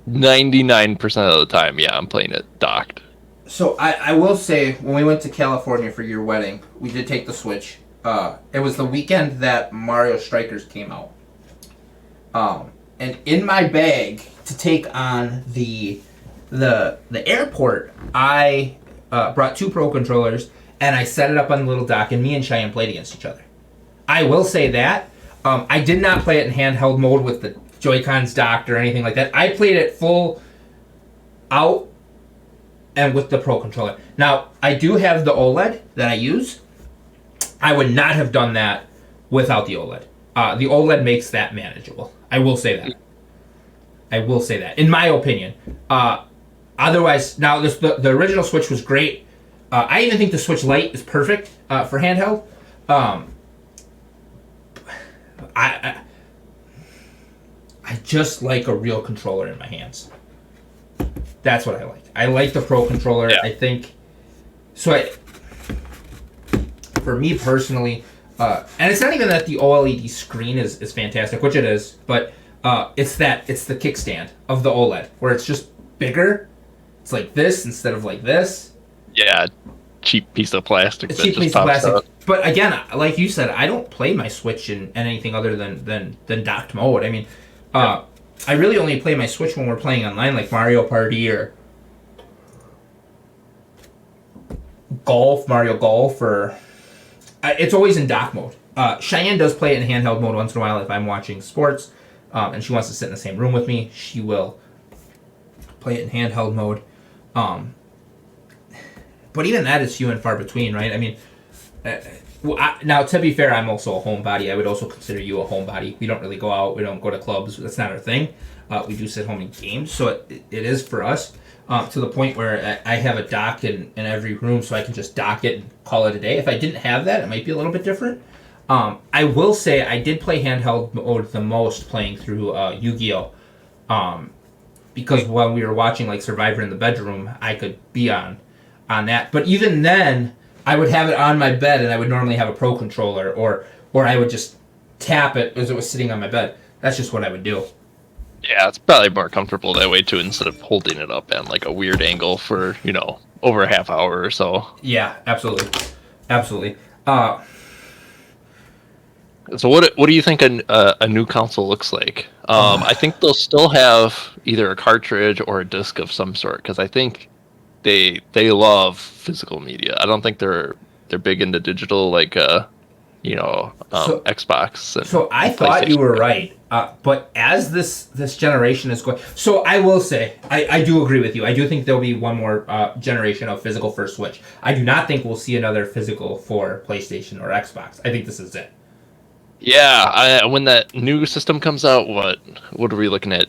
99% of the time, yeah, I'm playing it docked. So I will say, when we went to California for your wedding, we did take the Switch. It was the weekend that Mario Strikers came out. And in my bag to take on the airport, I brought 2 Pro controllers and I set it up on the little dock, and me and Cheyenne played against each other. I will say that I did not play it in handheld mode with the Joy-Cons docked or anything like that. I played it full out and with the Pro controller. Now, I do have the OLED that I use. I would not have done that without the OLED. The OLED makes that manageable. I will say that. In my opinion. Otherwise, now the original Switch was great. I even think the Switch Lite is perfect for handheld. I just like a real controller in my hands. That's what I like. I like the Pro controller. Yeah. I think so. For me personally, and it's not even that the OLED screen is fantastic, which it is, but it's the kickstand of the OLED where it's just bigger. It's like this instead of like this. Yeah, cheap piece of plastic. A cheap piece of plastic. Up. But again, like you said, I don't play my Switch in anything other than docked mode. I mean, I really only play my Switch when we're playing online, like Mario Party or Mario Golf, or it's always in dock mode. Cheyenne does play it in handheld mode once in a while if I'm watching sports, and she wants to sit in the same room with me. She will play it in handheld mode. But even that is few and far between, right? I mean, now to be fair, I'm also a homebody. I would also consider you a homebody. We don't really go out. We don't go to clubs. That's not our thing. We do sit home and game, so it is for us. To the point where I have a dock in every room, so I can just dock it and call it a day. If I didn't have that, it might be a little bit different. I will say I did play handheld mode the most playing through Yu-Gi-Oh! Because when we were watching like Survivor in the bedroom, I could be on that. But even then, I would have it on my bed, and I would normally have a Pro controller, or I would just tap it as it was sitting on my bed. That's just what I would do. Yeah, it's probably more comfortable that way too, instead of holding it up at like a weird angle for, over a half hour or so. Yeah, absolutely. So what do you think a new console looks like? I think they'll still have either a cartridge or a disc of some sort, because I think they love physical media. I don't think they're big into digital like Xbox. So I thought you were right, but as this generation is going, so I will say I do agree with you. I do think there'll be one more generation of physical for Switch. I do not think we'll see another physical for PlayStation or Xbox. I think this is it. Yeah, when that new system comes out, what are we looking at?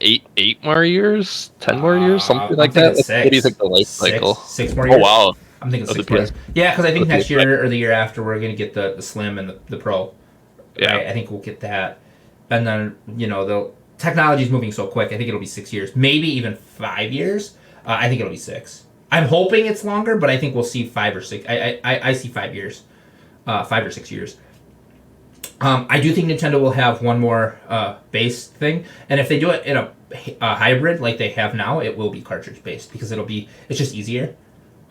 8 more years, 10 more years, something like that. What do you think the life cycle? 6 more years. Oh wow. I'm thinking 6 more years. Yeah, because I think next year or the year after we're going to get the Slim and the Pro. Yeah. Right? I think we'll get that. And then, the technology is moving so quick. I think it'll be 6 years. Maybe even 5 years. I think it'll be 6. I'm hoping it's longer, but I think we'll see 5 or 6. I see 5 years. 5 or 6 years. I do think Nintendo will have one more base thing. And if they do it in a hybrid like they have now, it will be cartridge based, because it's just easier.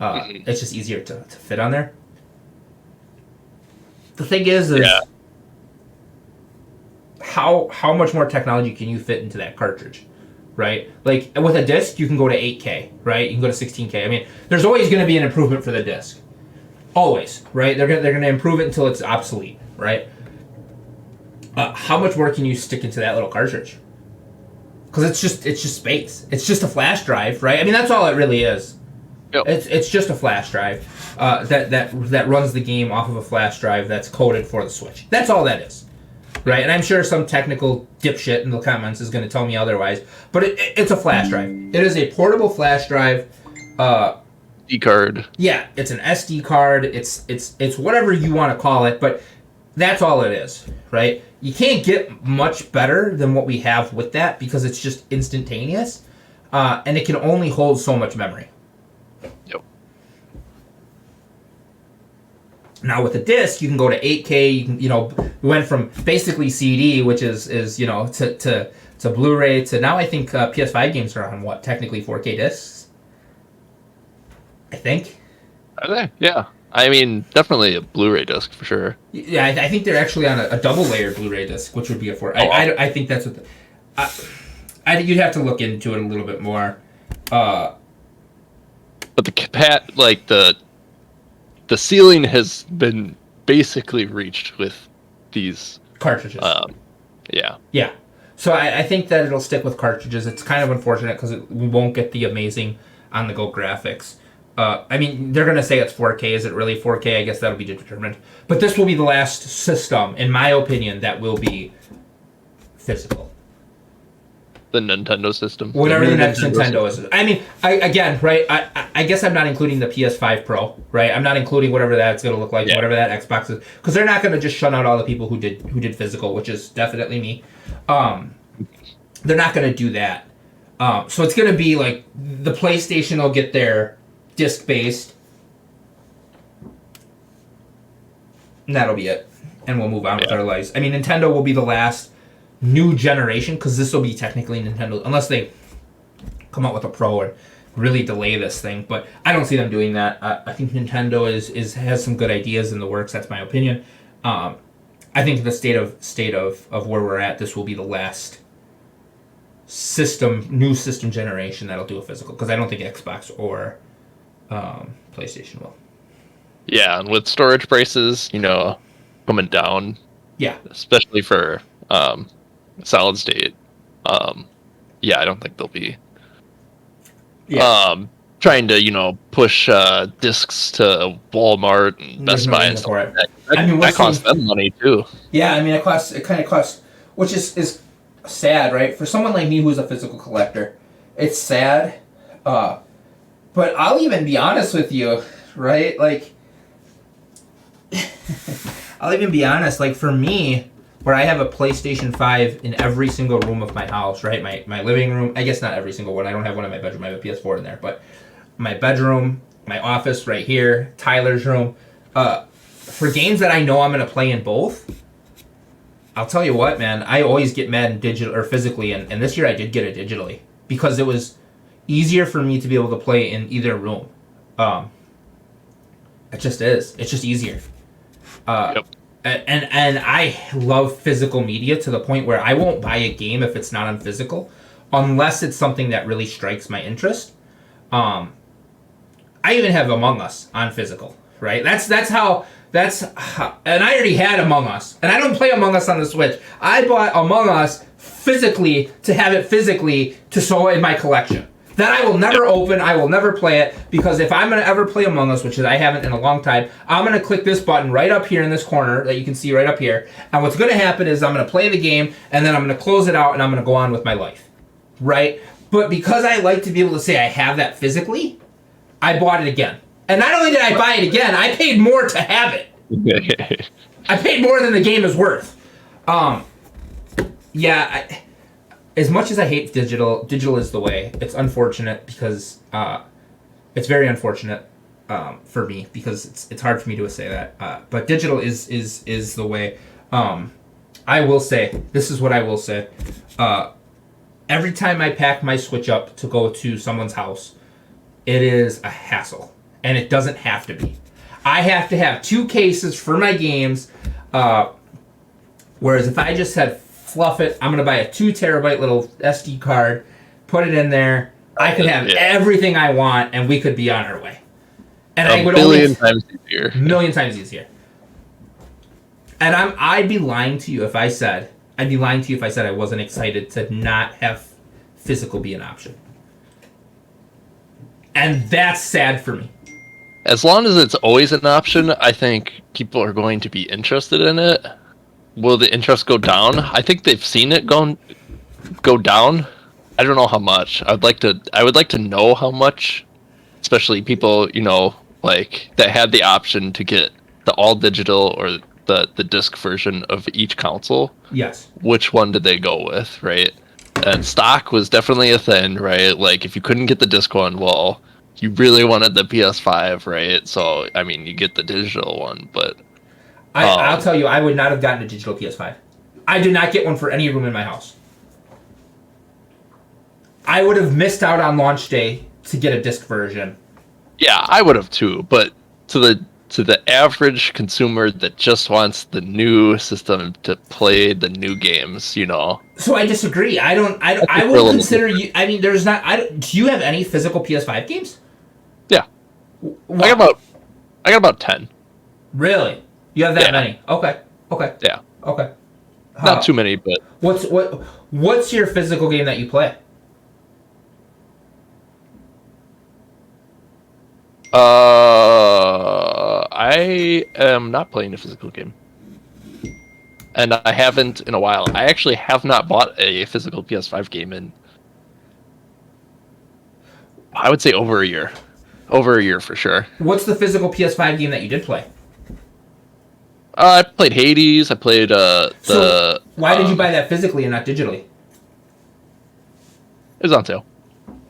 It's just easier to fit on there. The thing is how much more technology can you fit into that cartridge, right? Like with a disc, you can go to 8K, right? You can go to 16K. I mean, there's always going to be an improvement for the disc, always, right? They're gonna improve it until it's obsolete, right? How much more can you stick into that little cartridge? Because it's just space. It's just a flash drive, right? I mean, that's all it really is. Yep. It's just a flash drive that runs the game off of a flash drive that's coded for the Switch. That's all that is. right? And I'm sure some technical dipshit in the comments is going to tell me otherwise, but it's a flash drive. It is a portable flash drive. SD card. Yeah, it's an SD card. It's whatever you want to call it, but that's all it is, right? You can't get much better than what we have with that because it's just instantaneous, and it can only hold so much memory. Yep. Now with the disc, you can go to 8K. You can, we went from basically CD, which is to Blu-ray to now. I think PS5 games are on technically 4K discs. I think. Are they? Yeah. I mean, definitely a Blu-ray disc for sure. Yeah, I think they're actually on a double-layered Blu-ray disc, which would be a 4. I think that's what. You'd have to look into it a little bit more. But the ceiling has been basically reached with these cartridges. Yeah. Yeah. So I think that it'll stick with cartridges. It's kind of unfortunate because we won't get the amazing on-the-go graphics. I mean, they're going to say it's 4K. Is it really 4K? I guess that'll be determined. But this will be the last system, in my opinion, that will be physical. The Nintendo system? Whatever the next Nintendo is. I mean, I guess I'm not including the PS5 Pro, right? I'm not including whatever that's going to look like, whatever that Xbox is. Because they're not going to just shut out all the people who did physical, which is definitely me. They're not going to do that. So it's going to be like the PlayStation will get their disc-based, and that'll be it. And we'll move on with our lives. I mean, Nintendo will be the last new generation, because this will be technically Nintendo, unless they come out with a Pro or really delay this thing. But I don't see them doing that. I think Nintendo has some good ideas in the works. That's my opinion. I think the state of where we're at, this will be the last new system generation that'll do a physical, because I don't think Xbox or PlayStation will. Yeah, and with storage prices, coming down. Yeah. Especially for solid state. I don't think they'll be trying to, push discs to Walmart and Best Buy and stuff like that. That costs them money too. Yeah, I mean it kind of costs, which is sad, right? For someone like me who's a physical collector, it's sad. But I'll even be honest with you, right? Like, I'll even be honest. Like, for me, where I have a PlayStation 5 in every single room of my house, right? My living room, I guess not every single one. I don't have one in my bedroom. I have a PS4 in there. But my bedroom, my office right here, Tyler's room. For games that I know I'm going to play in both, I'll tell you what, man. I always get mad in digital or physically. And this year I did get it digitally because it was easier for me to be able to play in either room. It just is. It's just easier. Yep. And I love physical media to the point where I won't buy a game if it's not on physical, unless it's something that really strikes my interest. I even have Among Us on physical, right? That's how, and I already had Among Us, and I don't play Among Us on the Switch. I bought Among Us physically to have it physically to show in my collection. That I will never open, I will never play it, because if I'm going to ever play Among Us, which I haven't in a long time, I'm going to click this button right up here in this corner that you can see right up here, and what's going to happen is I'm going to play the game, and then I'm going to close it out, and I'm going to go on with my life, right? But because I like to be able to say I have that physically, I bought it again. And not only did I buy it again, I paid more to have it. I paid more than the game is worth. As much as I hate digital is the way. It's unfortunate because it's very unfortunate for me because it's hard for me to say that. But digital is the way. I will say, this is what I will say. Every time I pack my Switch up to go to someone's house, it is a hassle, and it doesn't have to be. I have to have 2 cases for my games, whereas if I just had fluff it, I'm going to buy a 2 terabyte little SD card, put it in there, I could have everything I want, and we could be on our way. And I would million times easier. Million times easier. And I'd be lying to you if I said I wasn't excited to not have physical be an option. And that's sad for me. As long as it's always an option, I think people are going to be interested in it. will the interest go down? I think they've seen it go down. I don't know how much. I would like to know how much, especially people, like that had the option to get the all digital or the disc version of each console. Yes. Which one did they go with, right? And stock was definitely a thing, right? Like if you couldn't get the disc one, well, you really wanted the PS5, right? So I mean, you get the digital one, but I'll tell you, I would not have gotten a digital PS5. I did not get one for any room in my house. I would have missed out on launch day to get a disc version. Yeah, I would have too, but to the average consumer that just wants the new system to play the new games, So I disagree. I would consider you. I mean, there's not. Do you have any physical PS5 games? Yeah, what? I got about 10. Really? You have that many? Okay. Yeah. Okay. Not too many, but what's your physical game that you play? I am not playing a physical game. And I haven't in a while. I actually have not bought a physical PS5 game in, I would say, over a year. Over a year for sure. What's the physical PS5 game that you did play? I played Hades. I played So why did you buy that physically and not digitally? It was on sale.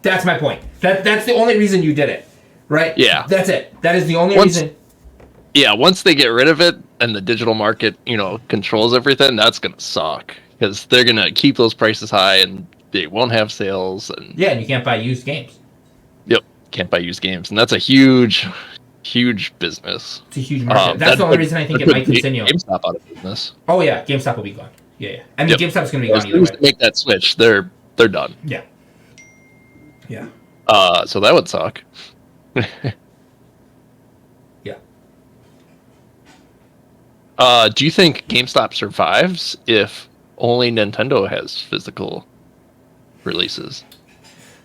That's my point. That's the only reason you did it, right? Yeah. That's it. That is the only reason. Yeah, once they get rid of it and the digital market, controls everything, that's gonna suck because they're gonna keep those prices high and they won't have sales and and you can't buy used games. Yep, can't buy used games, and that's a huge business. It's a huge market. That's the only reason I think it might continue. GameStop out of business. Oh yeah, GameStop will be gone. Yeah. I mean, GameStop's gonna be gone either way. Make that switch, they're done. Yeah. So that would suck. Do you think GameStop survives if only Nintendo has physical releases?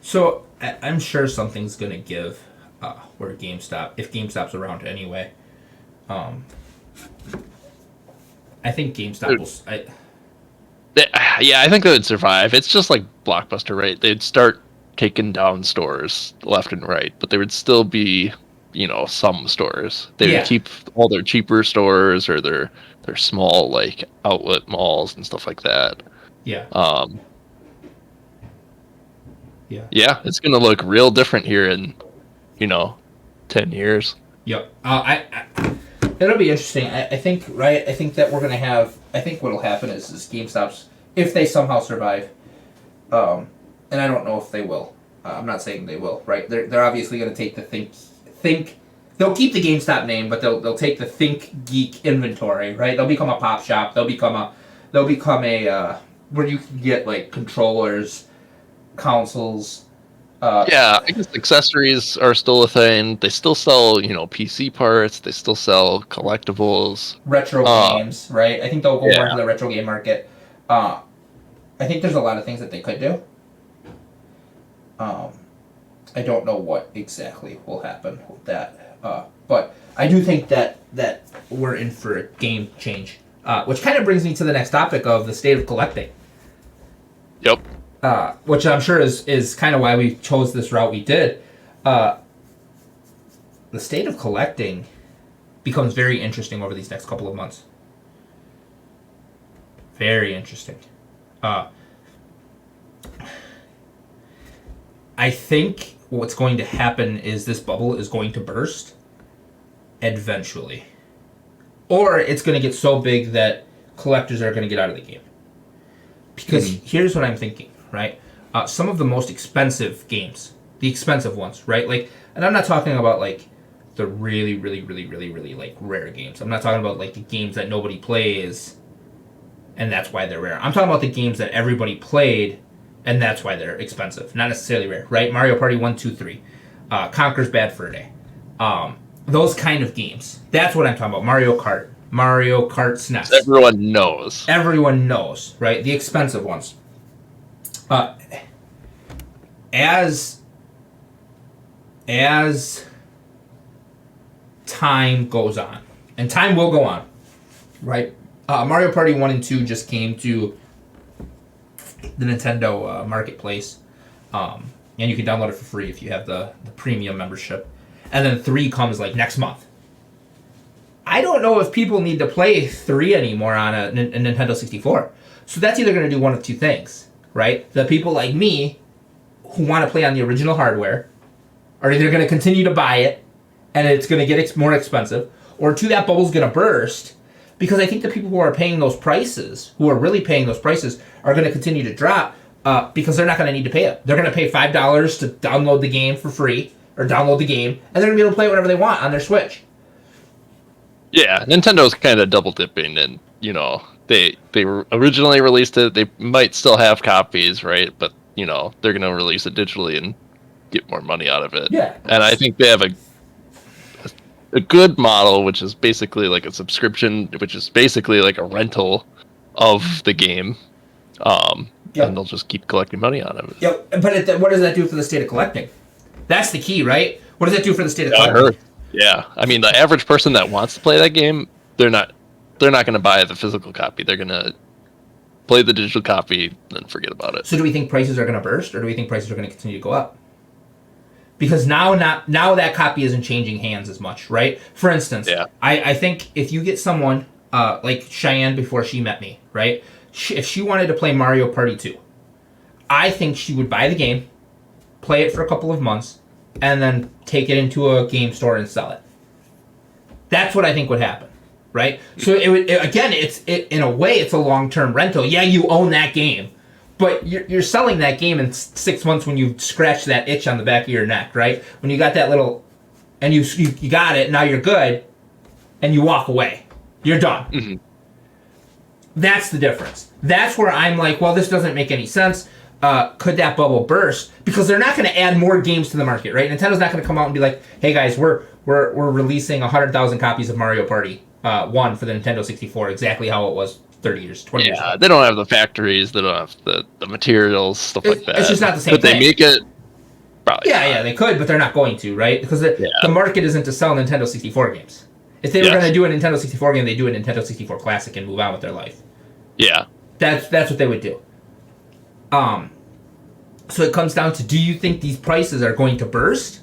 So I'm sure something's gonna give where GameStop, if GameStop's around anyway. I think GameStop will. I think they would survive. It's just like Blockbuster, right? They'd start taking down stores left and right, but there would still be, some stores. They would keep all their cheaper stores or their small like outlet malls and stuff like that. Yeah. Yeah, it's gonna look real different here in, 10 years. Yep. It'll be interesting. I think, right? I think that we're gonna have. I think what'll happen is GameStop's, if they somehow survive, and I don't know if they will. I'm not saying they will. Right? They're obviously gonna take the think. They'll keep the GameStop name, but they'll take the Think Geek inventory. Right? They'll become a pop shop. They'll become a where you can get like controllers, consoles. I guess accessories are still a thing. They still sell, PC parts. They still sell collectibles. Retro games, right? I think they'll go more into the retro game market. I think there's a lot of things that they could do. I don't know what exactly will happen with that. But I do think that we're in for a game change. Which kind of brings me to the next topic of the state of collecting. Yep. Which I'm sure is kind of why we chose this route we did. The state of collecting becomes very interesting over these next couple of months. Very interesting. I think what's going to happen is this bubble is going to burst eventually. Or it's going to get so big that collectors are going to get out of the game. Because here's what I'm thinking, right? Some of the most expensive games, the expensive ones, right? Like, and I'm not talking about like the really, really, really, really, really like rare games. I'm not talking about like the games that nobody plays and that's why they're rare. I'm talking about the games that everybody played and that's why they're expensive. Not necessarily rare, right? Mario Party 1, 2, 3. Conker's Bad Fur Day. Those kind of games. That's what I'm talking about. Mario Kart SNES. Everyone knows. Everyone knows, right? The expensive ones. As time goes on, and time will go on, right? Mario Party 1 and 2 just came to the Nintendo Marketplace. And you can download it for free if you have the premium membership. And then 3 comes like next month. I don't know if people need to play 3 anymore on a Nintendo 64. So that's either going to do one of two things, right? The people like me who want to play on the original hardware are either going to continue to buy it and it's going to get more expensive, or 2, that bubble's going to burst, because I think the people who are paying those prices, who are really paying those prices, are going to continue to drop because they're not going to need to pay it. They're going to pay $5 to download the game for free, or download the game, and they're going to be able to play it whenever they want on their Switch. Yeah, Nintendo's kind of double dipping, and they originally released it. They might still have copies, right? But they're gonna release it digitally and get more money out of it. Yeah, and I think they have a good model, which is basically like a subscription, which is basically like a rental of the game. And they'll just keep collecting money out of it. Yep, but what does that do for the state of collecting? That's the key, right? What does that do for the state of collecting? I heard. Yeah, I mean, the average person that wants to play that game, they're not going to buy the physical copy. They're going to play the digital copy and forget about it. So do we think prices are going to burst, or do we think prices are going to continue to go up? Because now that copy isn't changing hands as much, right? For instance, I think if you get someone like Cheyenne before she met me, right? If she wanted to play Mario Party 2, I think she would buy the game, play it for a couple of months, and then take it into a game store and sell it. That's what I think would happen, right? So in a way, it's a long-term rental. Yeah, you own that game, but you're selling that game in 6 months when you scratch that itch on the back of your neck, right? When you got that little, and you got it, now you're good, and you walk away. You're done. Mm-hmm. That's the difference. That's where I'm like, well, this doesn't make any sense. Could that bubble burst? Because they're not going to add more games to the market, right? Nintendo's not going to come out and be like, "Hey guys, we're releasing 100,000 copies of Mario Party 1 for the Nintendo 64, exactly how it was 30 years, 20 years ago." Yeah, they don't have the factories, they don't have the materials, stuff like that. It's just not the same thing. Could they make it? Probably. Yeah, they could, but they're not going to, right? Because the market isn't to sell Nintendo 64 games. If they were going to do a Nintendo 64 game, they'd do a Nintendo 64 Classic and move on with their life. Yeah. That's what they would do. So it comes down to, do you think these prices are going to burst?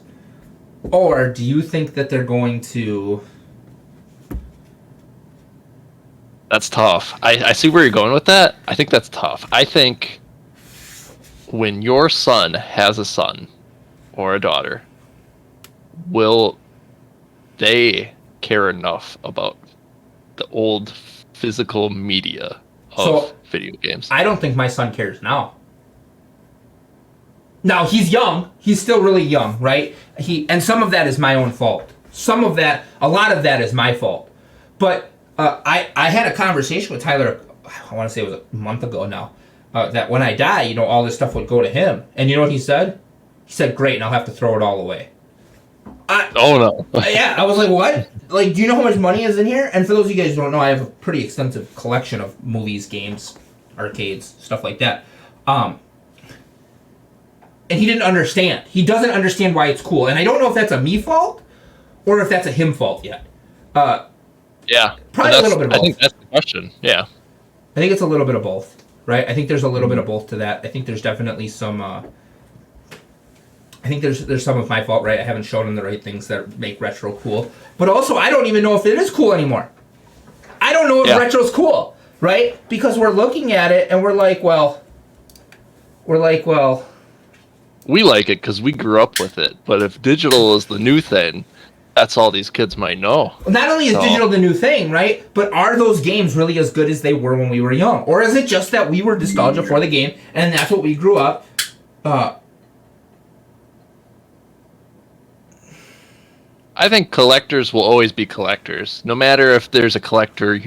Or do you think that they're going to... That's tough. I see where you're going with that. I think that's tough. I think when your son has a son or a daughter, will they care enough about the old physical media of video games? I don't think my son cares now. Now, he's young. He's still really young, right? And some of that is my own fault. A lot of that is my fault. But I had a conversation with Tyler, I want to say it was a month ago now, that when I die, all this stuff would go to him. And you know what he said? He said, "Great, and I'll have to throw it all away." Oh, no. Yeah, I was like, what? Like, do you know how much money is in here? And for those of you guys who don't know, I have a pretty extensive collection of movies, games, arcades, stuff like that. And he didn't understand. He doesn't understand why it's cool. And I don't know if that's a me fault or if that's a him fault yet. Yeah. Probably a little bit of both. I think that's the question. Yeah. I think it's a little bit of both, right? I think there's a little bit of both to that. I think there's definitely some... I think there's some of my fault, right? I haven't shown him the right things that make retro cool. But also, I don't even know if it is cool anymore. I don't know if retro's cool, right? Because we're looking at it and we're like, well... We like it because we grew up with it. But if digital is the new thing, that's all these kids might know. Not only is digital the new thing, right? But are those games really as good as they were when we were young? Or is it just that we were nostalgia for the game and that's what we grew up... I think collectors will always be collectors. No matter if there's a collector,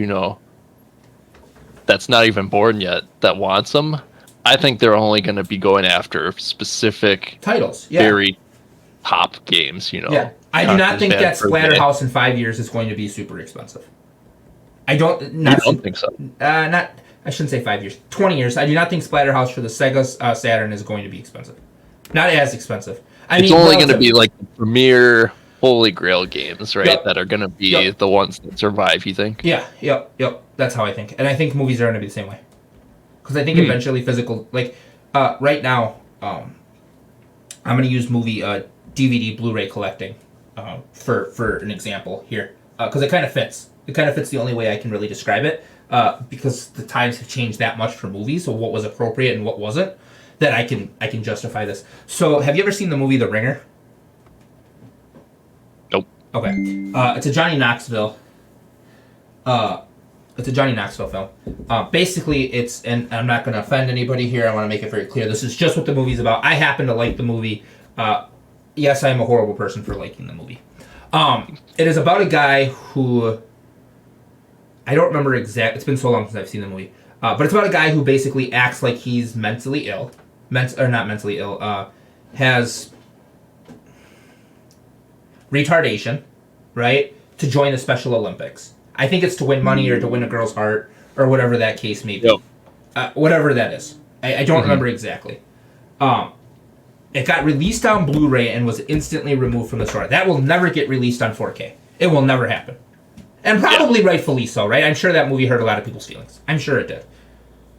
that's not even born yet that wants them. I think they're only going to be going after specific titles, very top games, Yeah, I do not think that Splatterhouse in 5 years is going to be super expensive. I don't think so. I shouldn't say 5 years. 20 years. I do not think Splatterhouse for the Sega Saturn is going to be expensive. Not as expensive. It's only going to be like the premier holy grail games, right? Yep. That are going to be Yep. the ones that survive, you think? Yeah, yep. That's how I think. And I think movies are going to be the same way. Because I think eventually physical, like, right now, I'm going to use movie DVD Blu-ray collecting for an example here. Because it kind of fits. It kind of fits the only way I can really describe it. Because the times have changed that much for movies, so what was appropriate and what wasn't, that I can justify this. So, have you ever seen the movie The Ringer? Nope. Okay. It's a Johnny Knoxville. It's a Johnny Knoxville film. Basically, and I'm not going to offend anybody here. I want to make it very clear. This is just what the movie's about. I happen to like the movie. Yes, I am a horrible person for liking the movie. It is about a guy who, I don't remember exact. It's been so long since I've seen the movie. But it's about a guy who basically acts like he's mentally ill. Or not mentally ill. Has retardation, right? To join the Special Olympics. I think it's to win money or to win a girl's heart or whatever that case may be. Yep. Whatever that is. I don't remember exactly. It got released on Blu-ray and was instantly removed from the store. That will never get released on 4K. It will never happen. And probably rightfully so, right? I'm sure that movie hurt a lot of people's feelings. I'm sure it did.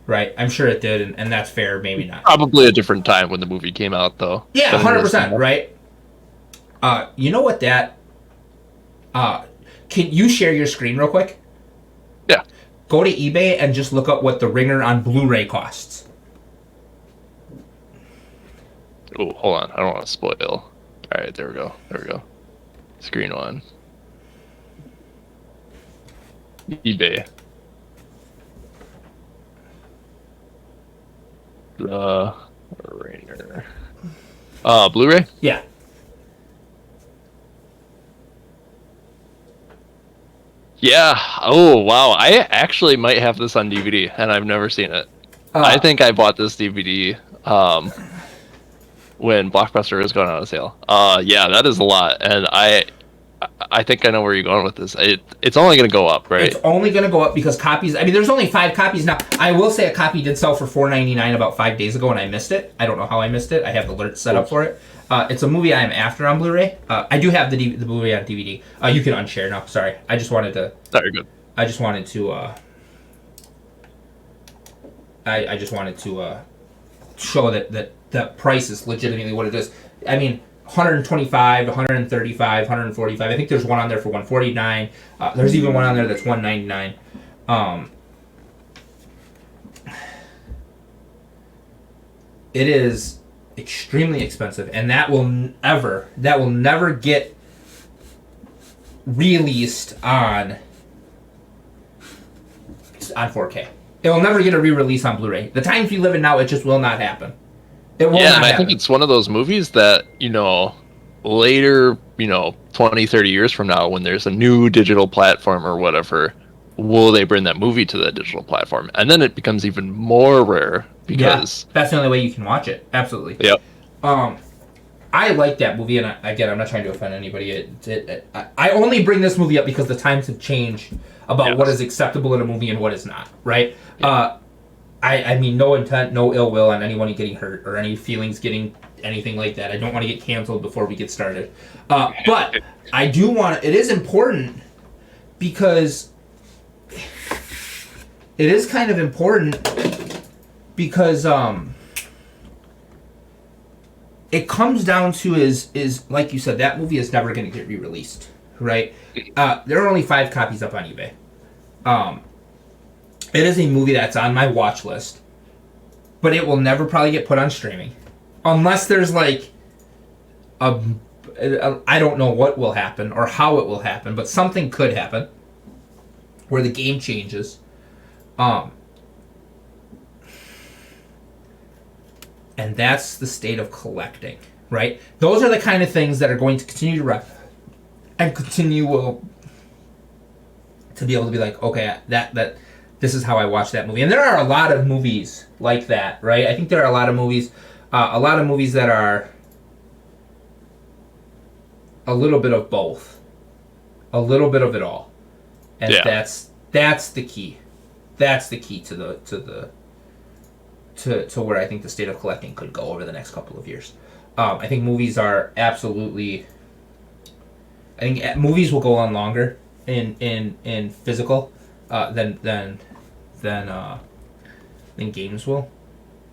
Right? I'm sure it did, and that's fair, maybe not. Probably a different time when the movie came out, though. Yeah, 100%, right? You know what that... can you share your screen real quick? Yeah. Go to eBay and just look up what The Ringer on Blu-ray costs. Oh, hold on. I don't want to spoil. All right, there we go. Screen one. eBay. The Ringer. Blu-ray? Yeah. Yeah. Oh, wow. I actually might have this on DVD, and I've never seen it. I think I bought this DVD when Blockbuster was going on sale. Yeah, that is a lot, and I think I know where you're going with this. It's only going to go up, right? It's only going to go up because copies... I mean, there's only 5 copies now. I will say a copy did sell for $4.99 about 5 days ago, and I missed it. I don't know how I missed it. I have the alert set up for it. It's a movie I am after on Blu-ray. I do have the Blu-ray on DVD. You can unshare now. Sorry. I just wanted to... No, you're good. I just wanted to... I just wanted to show that the price is legitimately what it is. I mean... 125, 135, 145. I think there's one on there for 149. There's even one on there that's 199. It is extremely expensive, and that will never get released on 4K. It will never get a re-release on Blu-ray. The times we live in now, it just will not happen. Yeah, and I think it's one of those movies that, later, 20, 30 years from now, when there's a new digital platform or whatever, will they bring that movie to that digital platform? And then it becomes even more rare because... Yeah, that's the only way you can watch it. Absolutely. Yep. I like that movie, and again, I'm not trying to offend anybody. I only bring this movie up because the times have changed about what is acceptable in a movie and what is not, right? Yeah. I mean, no intent, no ill will on anyone getting hurt or any feelings getting anything like that. I don't want to get canceled before we get started. But I do want to... It is important because... It is kind of important because it comes down to is like you said, that movie is never going to get re-released, right? There are only 5 copies up on eBay. It is a movie that's on my watch list, but it will never probably get put on streaming. Unless there's like I don't know what will happen or how it will happen, but something could happen where the game changes. And that's the state of collecting, right? Those are the kind of things that are going to continue to run and continue to be able to be like, okay, that this is how I watch that movie. And there are a lot of movies like that, right? I think there are a lot of movies that are a little bit of both, a little bit of it all, and that's the key. That's the key to where I think the state of collecting could go over the next couple of years. I think movies are absolutely I think movies will go on longer in physical than games will.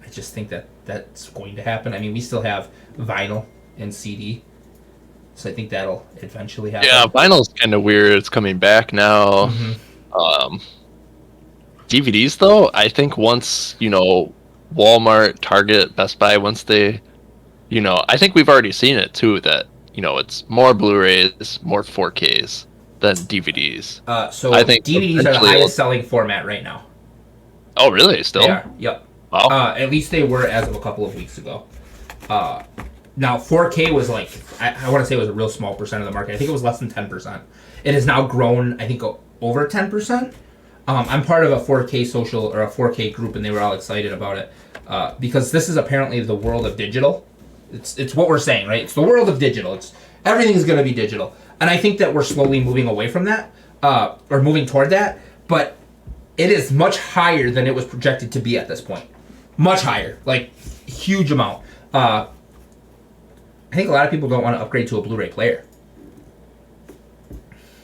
I just think that's going to happen. I mean, we still have vinyl and CD, so I think that'll eventually happen. Yeah, vinyl's kind of weird. It's coming back now. DVDs, though, I think once, Walmart, Target, Best Buy, once they, I think we've already seen it, too, that, it's more Blu-rays, more 4Ks than DVDs. So I think DVDs are the highest selling format right now. Oh, really? Still? They are, yep. Wow. At least they were as of a couple of weeks ago. Now, 4K was like, I want to say it was a real small percent of the market. I think it was less than 10%. It has now grown, I think, over 10%. I'm part of a 4K social or a 4K group, and they were all excited about it because this is apparently the world of digital. It's what we're saying, right? It's the world of digital. Everything's going to be digital, and I think that we're slowly moving away from that or moving toward that. But it is much higher than it was projected to be at this point. Much higher, like huge amount. I think a lot of people don't want to upgrade to a Blu-ray player.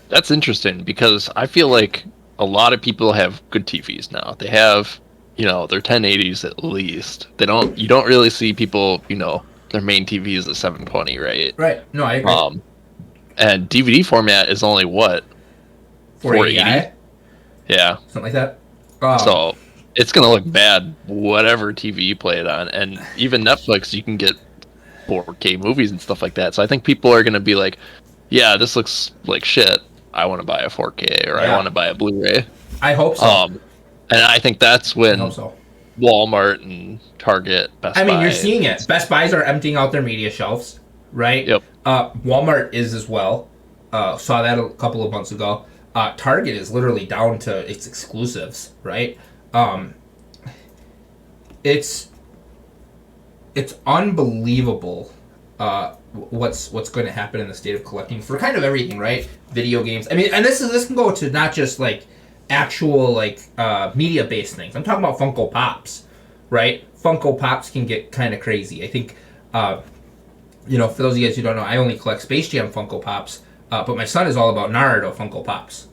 That's interesting because I feel like a lot of people have good TVs now. They have, their 1080s at least. You don't really see people, their main TV is a 720, right? Right. No, I agree. And DVD format is only what? 480? Yeah. Something like that. So it's going to look bad, whatever TV you play it on. And even Netflix, you can get 4K movies and stuff like that. So I think people are going to be like, yeah, this looks like shit. I want to buy a 4K or I want to buy a Blu-ray. I hope so. And I think that's when Walmart and Target, Best Buy. You're seeing it. Best Buys are emptying out their media shelves, right? Yep. Walmart is as well. Saw that a couple of months ago. Target is literally down to its exclusives, right? It's unbelievable what's going to happen in the state of collecting for kind of everything, right? Video games. I mean, and this can go to not just like actual like media based things. I'm talking about Funko Pops, right? Funko Pops can get kind of crazy. I think for those of you guys who don't know, I only collect Space Jam Funko Pops, but my son is all about Naruto Funko Pops.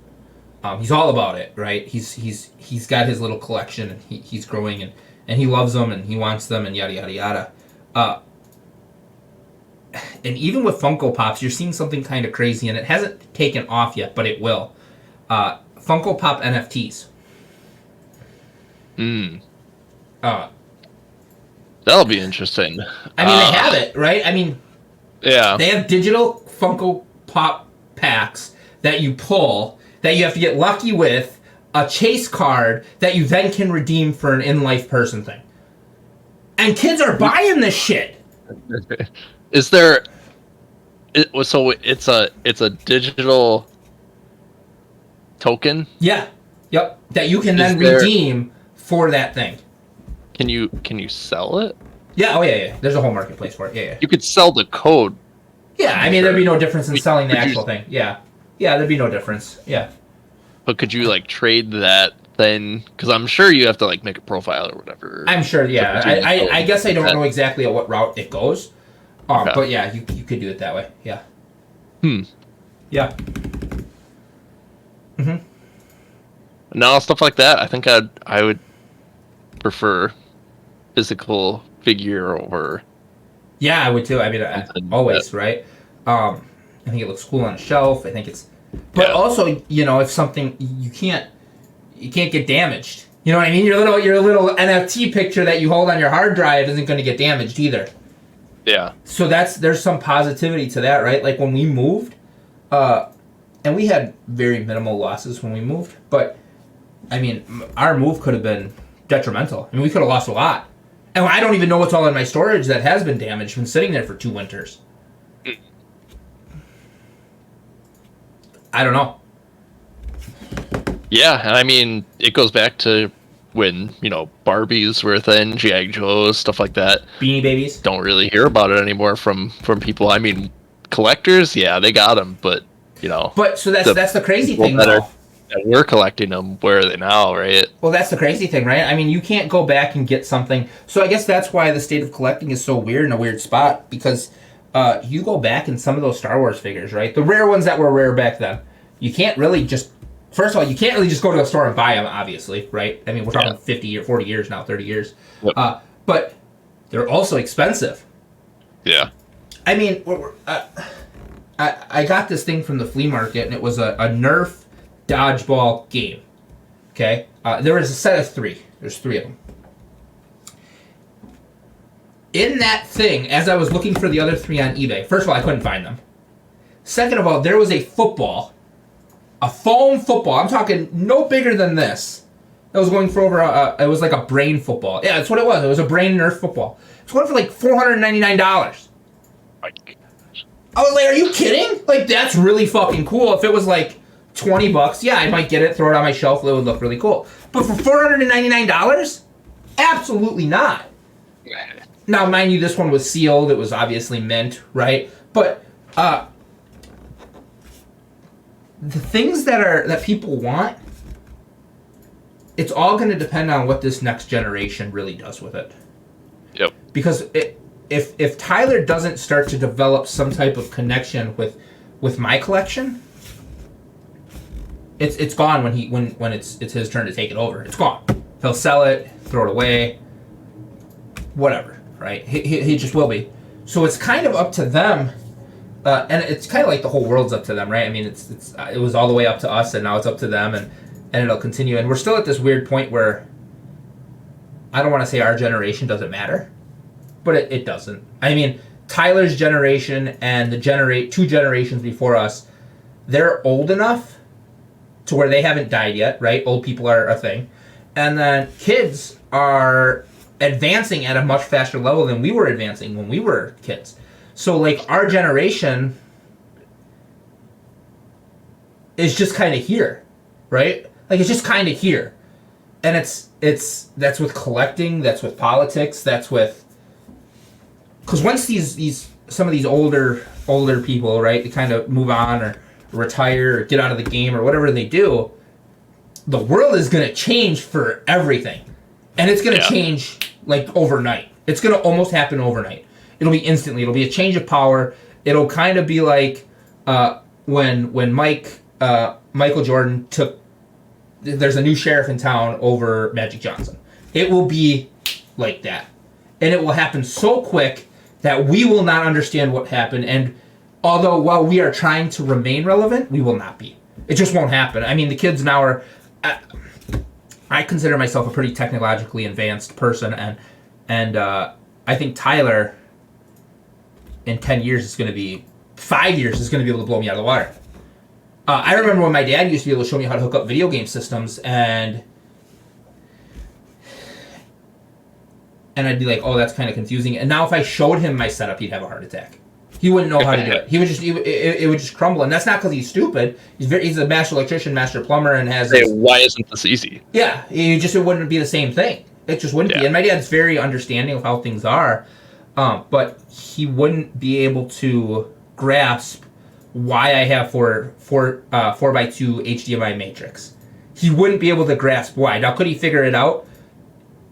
He's all about it, right? He's got his little collection and he's growing and he loves them and he wants them and yada yada yada. And even with Funko Pops, you're seeing something kind of crazy, and it hasn't taken off yet, but it will. Funko Pop NFTs. That'll be interesting. I mean, they have it, right? I mean, yeah, they have digital Funko Pop packs that you pull, that you have to get lucky with, a chase card that you then can redeem for an in-life person thing. And kids are buying this shit. Is there? So it's a digital token. Yeah. Yep. That you can then redeem for that thing. Can you sell it? Yeah. Oh yeah. There's a whole marketplace for it. Yeah. You could sell the code. Yeah. I mean, there'd be no difference in selling the actual thing. Yeah. Yeah. There'd be no difference. Yeah. But could you like trade that then? Because I'm sure you have to like make a profile or whatever. I'm sure. Yeah. I guess I don't know exactly at what route it goes. Okay. But yeah, you could do it that way. Yeah. Yeah. No, stuff like that. I think I would prefer physical figure over. Yeah, I would too. I mean, always, right? I think it looks cool on a shelf. I think it's, but also, if something you can't get damaged. You know what I mean? Your little NFT picture that you hold on your hard drive isn't going to get damaged either. Yeah. So there's some positivity to that, right? Like when we moved, and we had very minimal losses when we moved, but I mean, our move could have been detrimental. I mean, we could have lost a lot. And I don't even know what's all in my storage that has been damaged, been sitting there for 2 winters. I don't know. Yeah, and I mean, it goes back to when, Barbies were a thing, G.I. Joes, stuff like that. Beanie Babies. Don't really hear about it anymore from people. I mean, collectors, yeah, they got them, but, But, so that's the crazy thing, though. That we're collecting them, where are they now, right? Well, that's the crazy thing, right? I mean, you can't go back and get something. So I guess that's why the state of collecting is so weird in a weird spot, because you go back in some of those Star Wars figures, right? The rare ones that were rare back then. You can't really just... First of all, you can't really just go to a store and buy them, obviously, right? I mean, we're talking 50 or 40 years now, 30 years. Yep. But they're also expensive. Yeah. I mean, I got this thing from the flea market, and it was a Nerf dodgeball game. Okay? There was a set of 3. There's 3 of them. In that thing, as I was looking for the other 3 on eBay, first of all, I couldn't find them. Second of all, there was a football, a foam football. I'm talking no bigger than this. It was going for over, it was like a brain football. Yeah, that's what it was. It was a brain Nerf football. It's going for like $499. My gosh. I was like, are you kidding? Like, that's really fucking cool. If it was like $20, yeah, I might get it, throw it on my shelf. It would look really cool. But for $499? Absolutely not. Now, mind you, this one was sealed. It was obviously mint, right? But the things that people want, it's all going to depend on what this next generation really does with it. Yep. Because if Tyler doesn't start to develop some type of connection with my collection, it's gone when it's his turn to take it over. It's gone. He'll sell it, throw it away, whatever. Right? He just will be. So it's kind of up to them, and it's kind of like the whole world's up to them, right? I mean, it was all the way up to us, and now it's up to them, and it'll continue. And we're still at this weird point where I don't want to say our generation doesn't matter, but it doesn't. I mean, Tyler's generation and the 2 generations before us, they're old enough to where they haven't died yet, right? Old people are a thing. And then kids are advancing at a much faster level than we were advancing when we were kids. So, like, our generation is just kind of here, right? Like, it's just kind of here. And that's with collecting, that's with politics, that's with... Because once some of these older people, right, they kind of move on or retire or get out of the game or whatever they do, the world is going to change for everything. And it's going to change, like, overnight. It's going to almost happen overnight. It'll be instantly. It'll be a change of power. It'll kind of be like when Michael Jordan took... There's a new sheriff in town over Magic Johnson. It will be like that. And it will happen so quick that we will not understand what happened. And although while we are trying to remain relevant, we will not be. It just won't happen. I mean, the kids now are... I consider myself a pretty technologically advanced person, and I think Tyler, in 10 years, is going to be... 5 years is going to be able to blow me out of the water. I remember when my dad used to be able to show me how to hook up video game systems, and I'd be like, oh, that's kind of confusing. And now if I showed him my setup, he'd have a heart attack. He wouldn't know how to do it. It would just crumble, and that's not because he's stupid. He's a master electrician, master plumber, and has. Why isn't this easy? Yeah, it wouldn't be the same thing. It just wouldn't be. And my dad's very understanding of how things are, but he wouldn't be able to grasp why I have 4x2 HDMI matrix. He wouldn't be able to grasp why. Now, could he figure it out?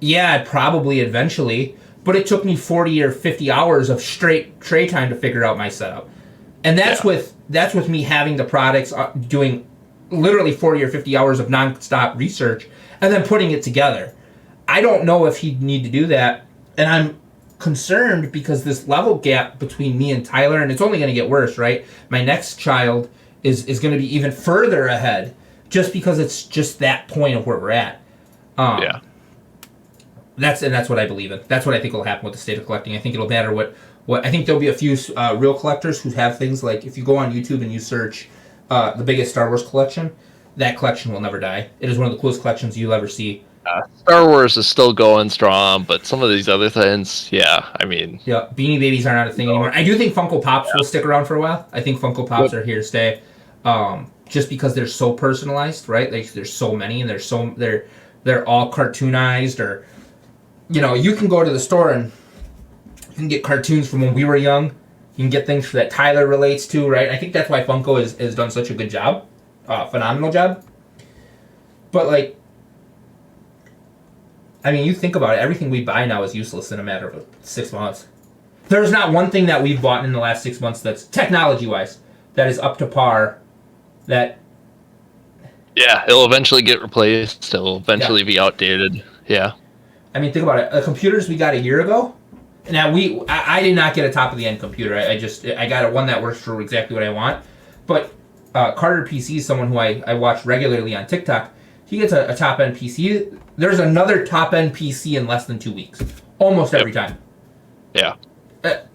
Yeah, probably eventually. But it took me 40 or 50 hours of straight tray time to figure out my setup. And that's with me having the products, doing literally 40 or 50 hours of nonstop research, and then putting it together. I don't know if he'd need to do that. And I'm concerned because this level gap between me and Tyler, and it's only going to get worse, right? My next child is going to be even further ahead just because it's just that point of where we're at. That's what I believe in. That's what I think will happen with the state of collecting. I think it'll matter what I think there'll be a few real collectors who have things like, if you go on YouTube and you search the biggest Star Wars collection, that collection will never die. It is one of the coolest collections you'll ever see. Star Wars is still going strong, but some of these other things, I mean... Yeah, Beanie Babies are not a thing anymore. I do think Funko Pops will stick around for a while. I think Funko Pops are here to stay, just because they're so personalized, right? Like, there's so many, and they're all cartoonized, or... you can go to the store and you can get cartoons from when we were young. You can get things that Tyler relates to, right? I think that's why Funko has done such a good job. Phenomenal job. But, like... I mean, you think about it, everything we buy now is useless in a matter of 6 months. There's not one thing that we've bought in the last 6 months that's technology-wise that is up to par. That it'll eventually get replaced. It'll eventually be outdated. Yeah. I mean, think about it. The computers we got a year ago. Now I did not get a top of the end computer. I got one that works for exactly what I want. But Carter PC is someone who I watch regularly on TikTok. He gets a top end PC. There's another top end PC in less than 2 weeks, almost every time. Yeah.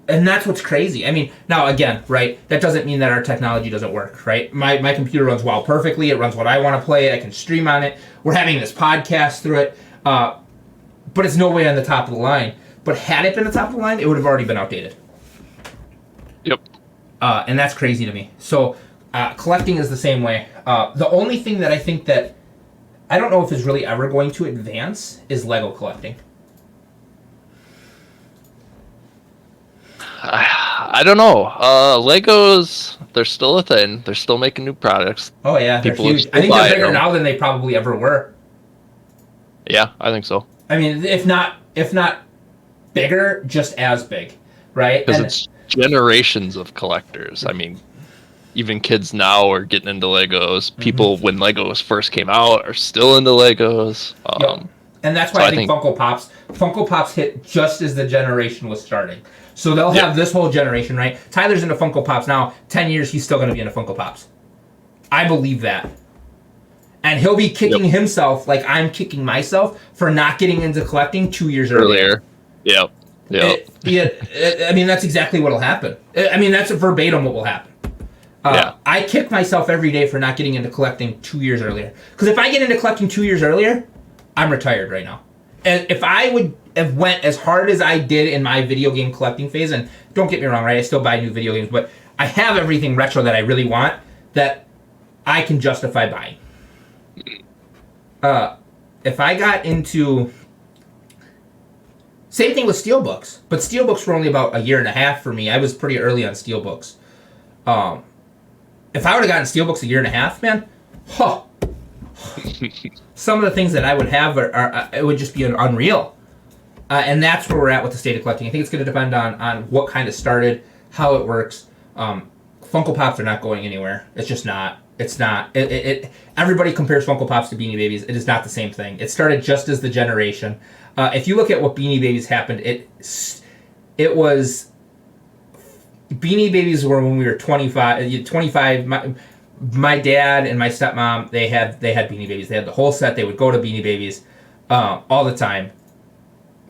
And that's what's crazy. I mean, now again, right? That doesn't mean that our technology doesn't work, right? My computer runs WoW perfectly. It runs what I want to play. I can stream on it. We're having this podcast through it. But it's no way on the top of the line. But had it been the top of the line, it would have already been outdated. Yep. And that's crazy to me. So collecting is the same way. The only thing that I think that I don't know if is really ever going to advance is Lego collecting. I don't know. Legos, they're still a thing. They're still making new products. Oh yeah, they're huge. I think they're bigger now than they probably ever were. Yeah, I think so. I mean, if not bigger, just as big, right? Because it's generations of collectors. I mean, even kids now are getting into Legos. People, when Legos first came out, are still into Legos. Yep. And that's why I think Funko Pops hit just as the generation was starting. So they'll have this whole generation, right? Tyler's into Funko Pops now. 10 years, he's still going to be into Funko Pops. I believe that. And he'll be kicking himself like I'm kicking myself for not getting into collecting 2 years earlier. Yep. I mean, that's exactly what will happen. I mean, that's verbatim what will happen. I kick myself every day for not getting into collecting 2 years earlier. Because if I get into collecting 2 years earlier, I'm retired right now. And if I would have went as hard as I did in my video game collecting phase, and don't get me wrong, right? I still buy new video games, but I have everything retro that I really want that I can justify buying. If I got into... Same thing with steelbooks, but steelbooks were only about a year and a half for me. I was pretty early on steelbooks. If I would have gotten steelbooks a year and a half, man, some of the things that I would have are it would just be unreal. And that's where we're at with the state of collecting. I think it's going to depend on what kind of started, how it works. Funko Pops are not going anywhere. It's just not. It's not. Everybody compares Funko Pops to Beanie Babies. It is not the same thing. It started just as the generation. If you look at what Beanie Babies happened, it was... Beanie Babies were when we were 25. 25. My dad and my stepmom, they had Beanie Babies. They had the whole set. They would go to Beanie Babies all the time.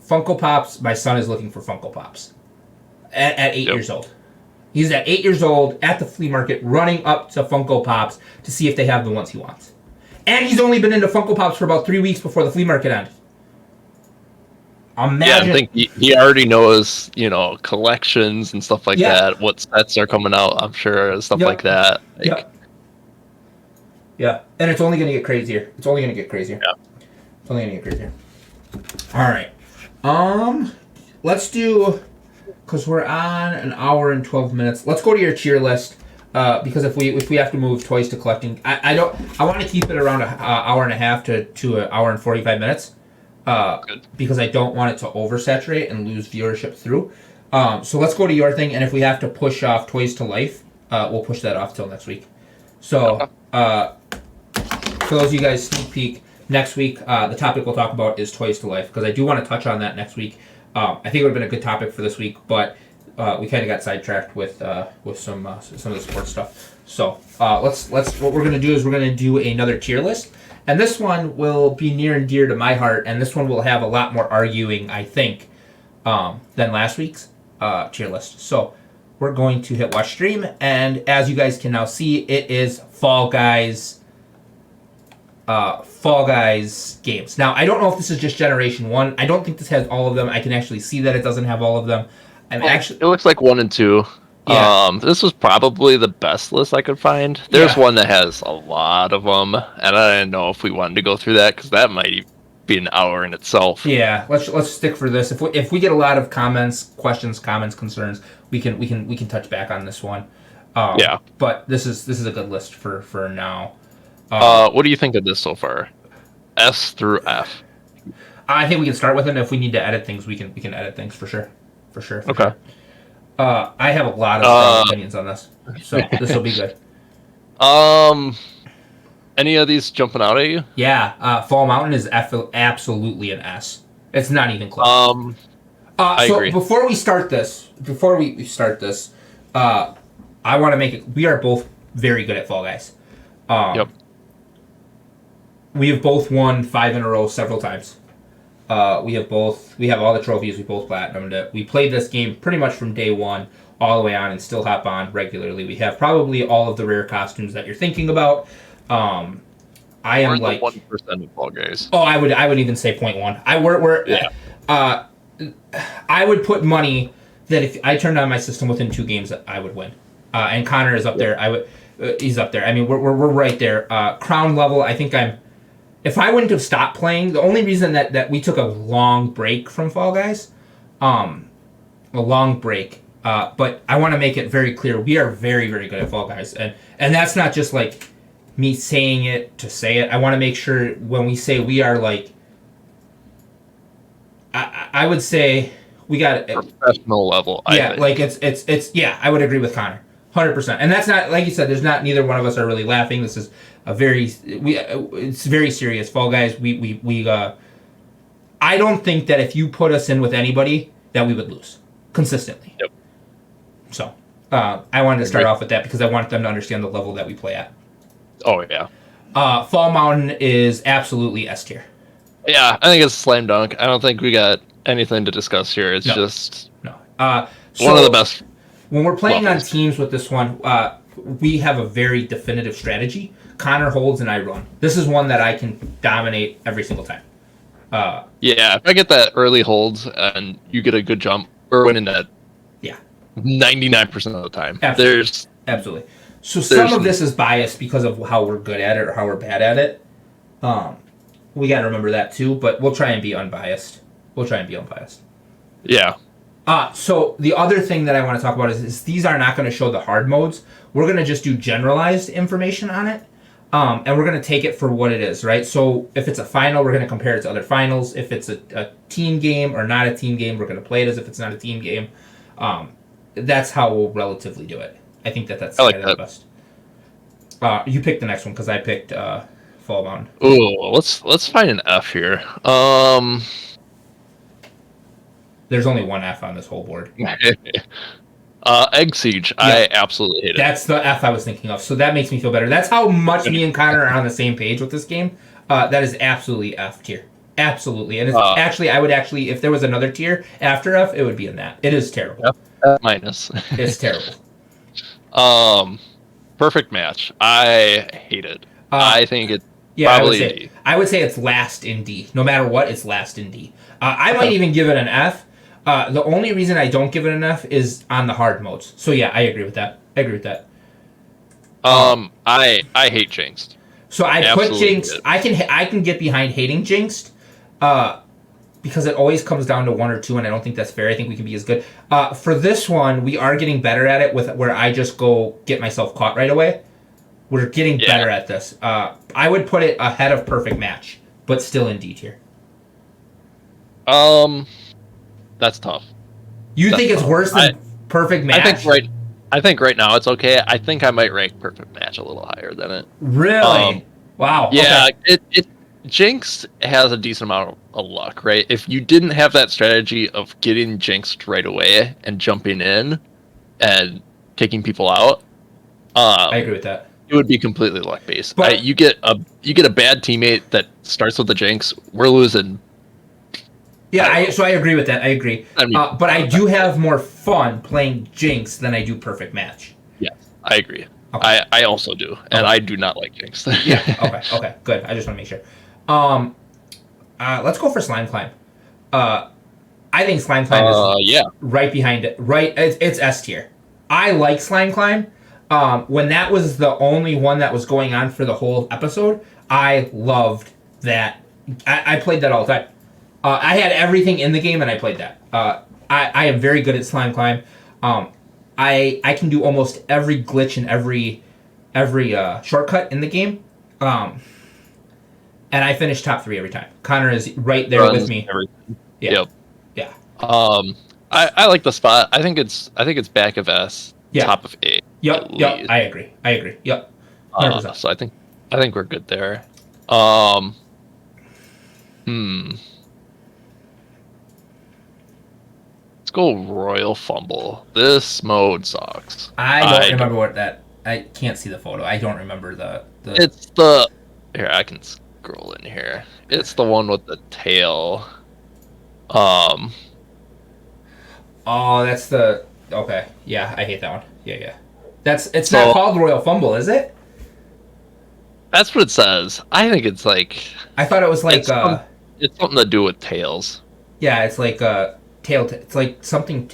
Funko Pops, my son is looking for Funko Pops at 8 years old. He's at 8 years old at the flea market running up to Funko Pops to see if they have the ones he wants. And he's only been into Funko Pops for about 3 weeks before the flea market ended. Imagine. I think he already knows, collections and stuff like that. What sets are coming out, I'm sure, stuff like that. Yeah, and it's only going to get crazier. It's only going to get crazier. Yeah. It's only going to get crazier. All right. Let's do, because we're on an hour and 12 minutes. Let's go to your cheer list. Because if we have to move toys to collecting, I want to keep it around an hour and a half to an hour and 45 minutes. Good. Because I don't want it to oversaturate and lose viewership through. So let's go to your thing, and if we have to push off Toys to Life, we'll push that off till next week. So, for those of you guys, sneak peek, next week, the topic we'll talk about is Toys to Life, because I do want to touch on that next week. I think it would have been a good topic for this week, but we kind of got sidetracked with some of the sports stuff. So, let's what we're going to do is we're going to do another tier list. And this one will be near and dear to my heart, and this one will have a lot more arguing, I think, than last week's tier list. So we're going to hit watch stream, and as you guys can now see, it is Fall Guys games. Now, I don't know if this is just Generation 1. I don't think this has all of them. I can actually see that it doesn't have all of them. It looks like 1 and 2. Yeah. This was probably the best list I could find. There's one that has a lot of them, and I didn't know if we wanted to go through that because that might be an hour in itself. Yeah, let's stick for this. If we get a lot of questions, concerns, we can touch back on this one. But this is a good list for now. What do you think of this so far? S through F. I think we can start with it. And if we need to edit things, we can edit things for sure. For sure. Okay. I have a lot of strong opinions on this, so this will be good. Any of these jumping out at you? Yeah, Fall Mountain is absolutely an S. It's not even close. I so agree. before we start this, I want to make it. We are both very good at Fall Guys. Yep. We have both won 5 in a row several times. We have all the trophies. We both platinumed it. We played this game pretty much from day one all the way on, and still hop on regularly. We have probably all of the rare costumes that you're thinking about. I am like 1% of Fall Guys. Oh, I would even say 0.1. I would put money that if I turned on my system within 2 games, I would win. And Connor is up there. He's up there. I mean, we're right there. Crown level. I think I'm. If I wouldn't have stopped playing, the only reason that we took a long break from Fall Guys, but I want to make it very clear we are very, very good at Fall Guys, and that's not just like me saying it to say it. I want to make sure when we say we are like, I would say we got professional level. Yeah, like it's yeah. I would agree with Connor, 100%. And that's not like you said. There's not neither one of us are really laughing. This is it's very serious. Fall Guys. I don't think that if you put us in with anybody that we would lose consistently. Yep. So I wanted to start off with that because I want them to understand the level that we play at. Oh yeah. Fall Mountain is absolutely S tier. Yeah, I think it's a slam dunk. I don't think we got anything to discuss here. It's just one of the best. When we're playing on teams with this one, we have a very definitive strategy. Connor holds and I run. This is one that I can dominate every single time. Yeah, if I get that early holds and you get a good jump, we're winning that. Yeah, 99% of the time. Absolutely. So some of this is biased because of how we're good at it or how we're bad at it. We got to remember that too, but we'll try and be unbiased. Yeah. So the other thing that I want to talk about is these are not going to show the hard modes. We're going to just do generalized information on it. And we're going to take it for what it is, right? So if it's a final, we're going to compare it to other finals. If it's a team game or not a team game, we're going to play it as if it's not a team game. That's how we'll relatively do it. I think that's the best. You picked the next one because I picked Fall Mountain. Ooh, let's find an F here. There's only one F on this whole board. Egg Siege. Yeah. I absolutely hate it. That's the F I was thinking of. So that makes me feel better. That's how much me and Connor are on the same page with this game. That is absolutely F tier. Absolutely. And it's I would actually, if there was another tier after F, it would be in that. It is terrible. F minus. It's terrible. Perfect match. I hate it. I think it's probably I would say it's last in D. No matter what, it's last in D. I might even give it an F. The only reason I don't give it an F is on the hard modes. So yeah, I agree with that. I hate Jinxed. So I put Jinxed. I can get behind hating Jinxed, because it always comes down to 1 or 2, and I don't think that's fair. I think we can be as good. For this one, we are getting better at it with where I just go get myself caught right away. We're getting better at this. I would put it ahead of Perfect Match, but still in D tier. That's tough. You think it's worse than Perfect Match? I think right now it's okay. I think I might rank Perfect Match a little higher than it. Really? Wow. Yeah, okay. Jinx has a decent amount of luck, right? If you didn't have that strategy of getting jinxed right away and jumping in and taking people out, I agree with that. It would be completely luck based. But you get a bad teammate that starts with the jinx, we're losing. Yeah, I agree with that. I agree. But I do have more fun playing Jinx than I do Perfect Match. Yes, I agree. Okay. I also do, and I do not like Jinx. Yeah. Okay. Good. I just want to make sure. Let's go for Slime Climb. I think Slime Climb is right behind it. Right, it's S tier. I like Slime Climb. When that was the only one that was going on for the whole episode, I loved that. I played that all the time. I had everything in the game, and I played that. I am very good at Slime Climb. I can do almost every glitch and every shortcut in the game. And I finish top 3 every time. Connor is right there with me. Everything. Yeah. Yep. Yeah. I like the spot. I think it's back of S, Yeah. top of A. Yep. I agree. Yep. 100%. So I think we're good there. Hmm. Let's go Royal Fumble. This mode sucks. I don't remember what that. I can't see the photo. I don't remember the. It's the. Here, I can scroll in here. It's the one with the tail. Oh, that's the. Okay. Yeah, I hate that one. Yeah. It's not called Royal Fumble, is it? That's what it says. I think it's like. I thought it was like. It's something to do with tails. Yeah, it's like tail. It's like something.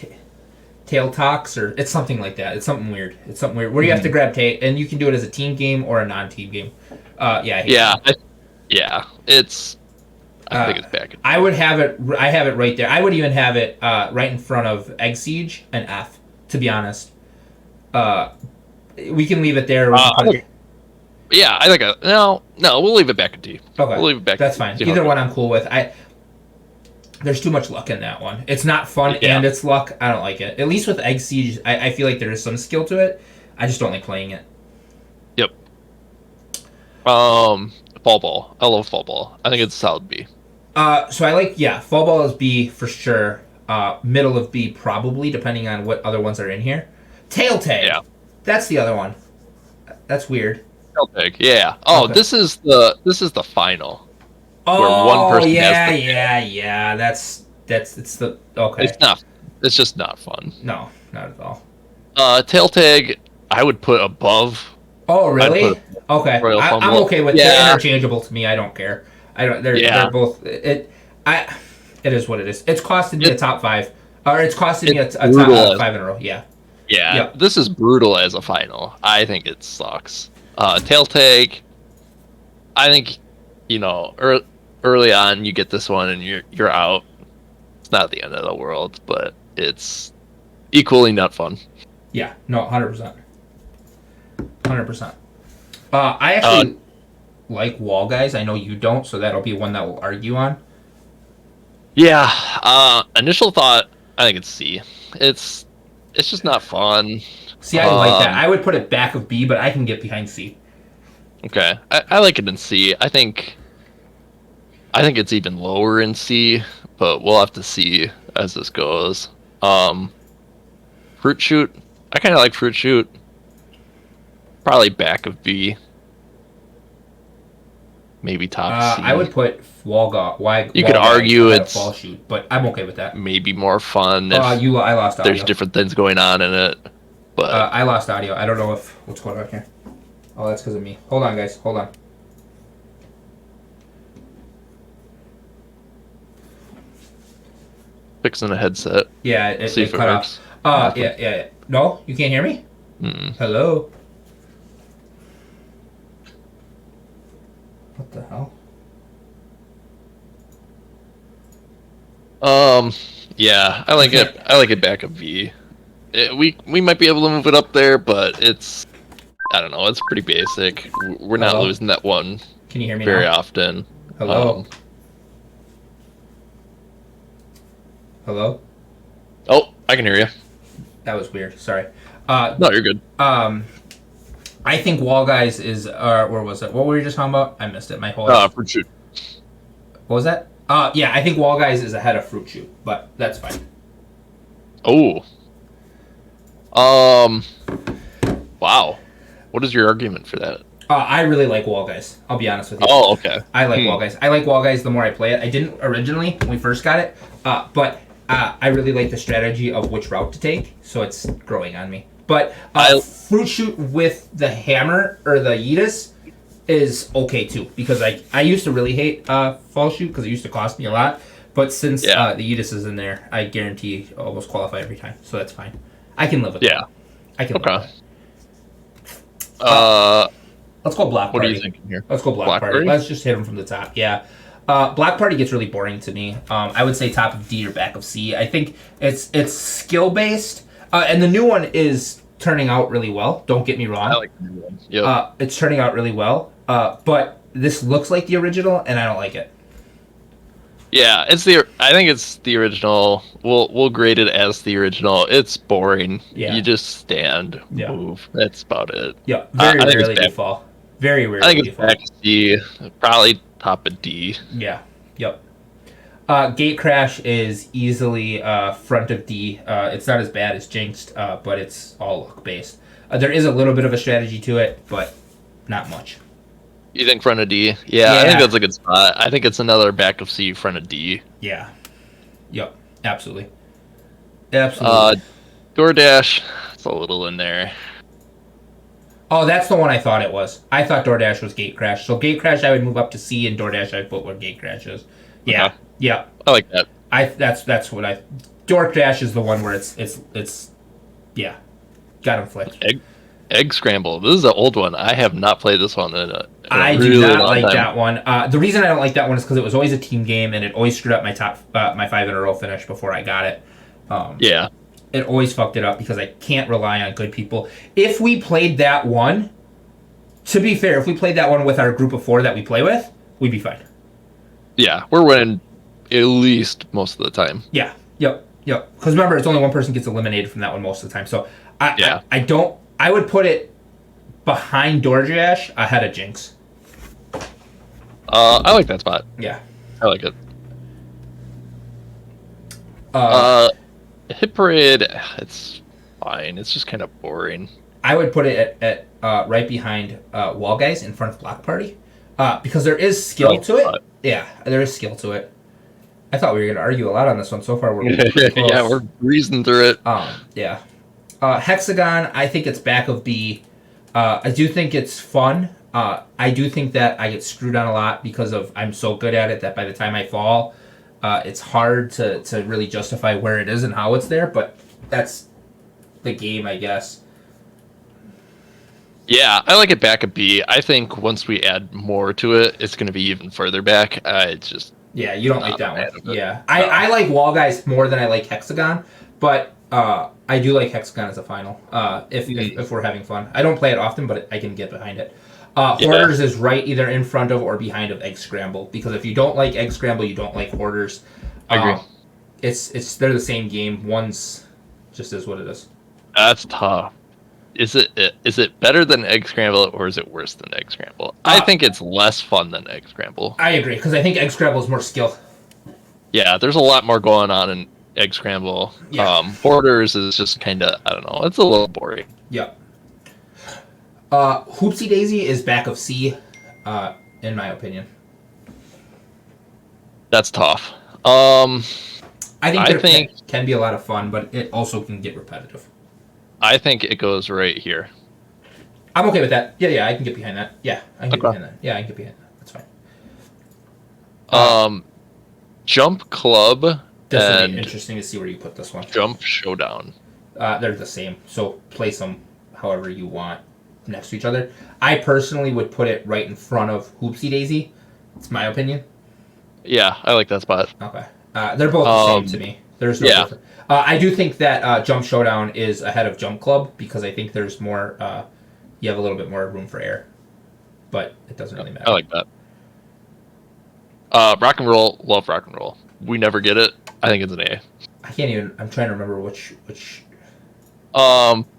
Tail talks, or it's something like that. It's something weird. Where you have to grab tail, and you can do it as a team game or a non-team game. Yeah. It's. I think it's back. I would have it. I have it right there. I would even have it right in front of Egg Siege and F. To be honest, we can leave it there. Yeah, I think no. We'll leave it back at D. Okay, we'll leave it back. That's fine. Either one, I'm cool with. There's too much luck in that one. It's not fun and it's luck. I don't like it. At least with Egg Siege, I feel like there is some skill to it. I just don't like playing it. Yep. Fall ball. I love fall ball. I think it's solid B. So I like fall ball is B for sure. Middle of B probably, depending on what other ones are in here. Tail tag. Yeah. That's the other one. That's weird. Tail tag. Yeah. Oh, okay. This is the final. Oh, where one person yeah. That's it's the okay. It's just not fun. No, not at all. Tail tag, I would put above. Oh, really? Okay. I'm okay with they're interchangeable to me. I don't care. I don't. They're both. It is what it is. It's costing me a top 5, or it's costing me a top 5 in a row. Yeah. Yeah. Yep. This is brutal as a final. I think it sucks. Tail tag. I think, early on you get this one and you're out. It's not the end of the world, but it's equally not fun. Yeah. No. 100%. 100%. I actually like Wall Guys. I know you don't, so that'll be one that we'll argue on. Yeah. Initial thought, I think it's C. It's just not fun. See, I like that. I would put it back of B, but I can get behind C. Okay. I like it in C. I think it's even lower in C, but we'll have to see as this goes. Fruit Shoot. I kind of like Fruit Shoot. Probably back of B. Maybe top C. I would put You could argue it's Fall Shoot, but I'm okay with that. Maybe more fun. I lost audio. There's different things going on in it, but I lost audio. I don't know what's going on here. Oh, that's because of me. Hold on, guys. Hold on. Fixing a headset. Yeah, it cut off. Yeah. No, you can't hear me? Mm-mm. Hello? What the hell? Yeah, I like it. I like it back of V. We might be able to move it up there, but I don't know. It's pretty basic. We're not losing that one. Can you hear me very now? often? Hello. Hello. Oh, I can hear you. That was weird. Sorry. No, you're good. I think Wall Guys is. Where was it? What were we just talking about? I missed it. My whole. Fruit Shoot. What was that? Yeah, I think Wall Guys is ahead of Fruit Shoot, but that's fine. Oh. Wow. What is your argument for that? I really like Wall Guys. I'll be honest with you. Oh, okay. I like Wall Guys. I like Wall Guys the more I play it. I didn't originally when we first got it, but I really like the strategy of which route to take, so it's growing on me. But Fruit Shoot with the hammer or the Yeetus is okay too, because I used to really hate Fall Shoot because it used to cost me a lot. But since the Yeetus is in there, I guarantee I'll almost qualify every time, so that's fine. I can live with that. I can live with that. Let's go Block Party. What are you thinking here? Let's go Block Party. Let's just hit them from the top. Yeah. Block Party gets really boring to me. I would say top of D or back of C. I think it's skill based, and the new one is turning out really well. Don't get me wrong. I like the new one. Yep. It's turning out really well. But this looks like the original, and I don't like it. Yeah, I think it's the original. We'll grade it as the original. It's boring. Yeah. You just stand, Yeah. move. That's about it. Yeah. Very I think it's rarely do you back. fall. Very I rarely think do you it's fall. back to C. Probably top of D. Yeah. Yep. Gate crash is easily front of D. It's not as bad as Jinxed, but it's all luck based. There is a little bit of a strategy to it, but not much. You think front of D? Yeah, I think that's a good spot. I think it's another back of C, front of D. Yeah. Yep. Absolutely. Absolutely. DoorDash, it's a little in there. Oh, that's the one I thought it was. I thought DoorDash was Gate Crash. So Gate Crash I would move up to C, and DoorDash I'd put where Gate Crash is. Yeah. Okay. Yeah. I like that. That's what I. DoorDash is the one where it's yeah, got him flipped. Egg Scramble. This is an old one. I have not played this one in a I really do not long like time. that one. The reason I don't like that one is because it was always a team game, and it always screwed up my 5 in a row finish before I got it. Yeah. It always fucked it up because I can't rely on good people. If we played that one, to be fair, if we played that one with our group of 4 that we play with, we'd be fine. Yeah, we're winning at least most of the time. Yeah. Yep. Because remember, it's only one person gets eliminated from that one most of the time. So I would put it behind DoorDash ahead of Jinx. I like that spot. Yeah. I like it. Hit Parade, it's fine. It's just kind of boring. I would put it at right behind Wall Guys in front of Block Party because there is skill to it. Yeah, there is skill to it. I thought we were going to argue a lot on this one. So far, we're pretty close. Yeah, we're breezing through it. Yeah. Hexagon, I think it's back of B. I do think it's fun. I do think that I get screwed on a lot because of I'm so good at it that by the time I fall, it's hard to really justify where it is and how it's there. But that's the game, I guess. Yeah, I like it back of B. I think once we add more to it, it's going to be even further back. It's just you don't like that one. Yeah, I like Wall Guys more than I like Hexagon, but I do like Hexagon as a final. If we're having fun, I don't play it often, but I can get behind it. Hoarders is right either in front of or behind of Egg Scramble because if you don't like Egg Scramble, you don't like Hoarders. I agree. They're the same game. One's just is what it is. That's tough. Is it better than Egg Scramble or is it worse than Egg Scramble? I think it's less fun than Egg Scramble. I agree because I think Egg Scramble is more skill. Yeah, there's a lot more going on in Egg Scramble. Yeah. Hoarders is just kind of, I don't know, it's a little boring. Yep. Hoopsie Daisy is back of C, in my opinion. That's tough. I think can be a lot of fun, but it also can get repetitive. I think it goes right here. I'm okay with that. Yeah, I can get behind that. Yeah, I can get behind that. Yeah, I can get behind that. That's fine. Jump Club. This will be interesting to see where you put this one. Jump Showdown. They're the same, so place them however you want next to each other. I personally would put it right in front of Hoopsie Daisy. It's my opinion. Yeah, I like that spot. Okay. They're both the same to me. There's no difference. I do think that Jump Showdown is ahead of Jump Club because I think there's more. You have a little bit more room for air, but it doesn't really matter. I like that. Rock and Roll, love Rock and Roll. We never get it. I think it's an A. I can't even. I'm trying to remember which.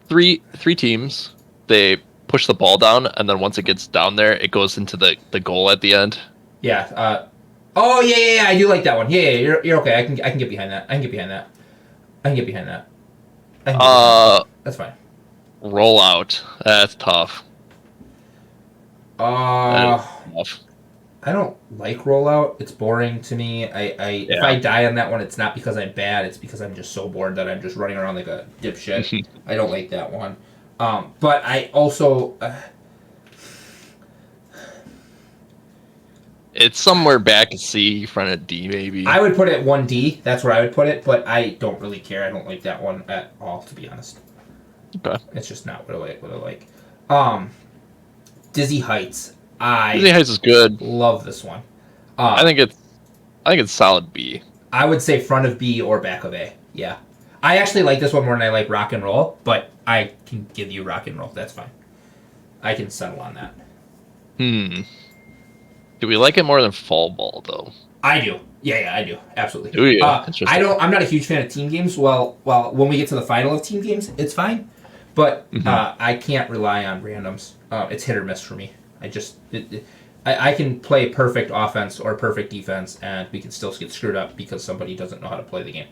Three teams. They push the ball down, and then once it gets down there, it goes into the goal at the end. Yeah. Oh yeah. I do like that one. Yeah. You're okay. I can get behind that. I can get behind that. That's fine. Rollout. That's tough. Tough. I don't like rollout. It's boring to me. If I die on that one, it's not because I'm bad. It's because I'm just so bored that I'm just running around like a dipshit. I don't like that one. But I also. It's somewhere back at C, front of D, maybe. I would put it 1D. That's where I would put it, but I don't really care. I don't like that one at all, to be honest. Okay. It's just not what I like. Dizzy Heights. Dizzy Heights is good. Love this one. I think it's solid B. I would say front of B or back of A. Yeah. I actually like this one more than I like Rock and Roll, but I can give you Rock and Roll. That's fine. I can settle on that. Do we like it more than fall ball though? I do. Yeah, I do. Absolutely. Do you? I don't. I'm not a huge fan of team games. Well, when we get to the final of team games, it's fine. But I can't rely on randoms. It's hit or miss for me. I can play perfect offense or perfect defense, and we can still get screwed up because somebody doesn't know how to play the game.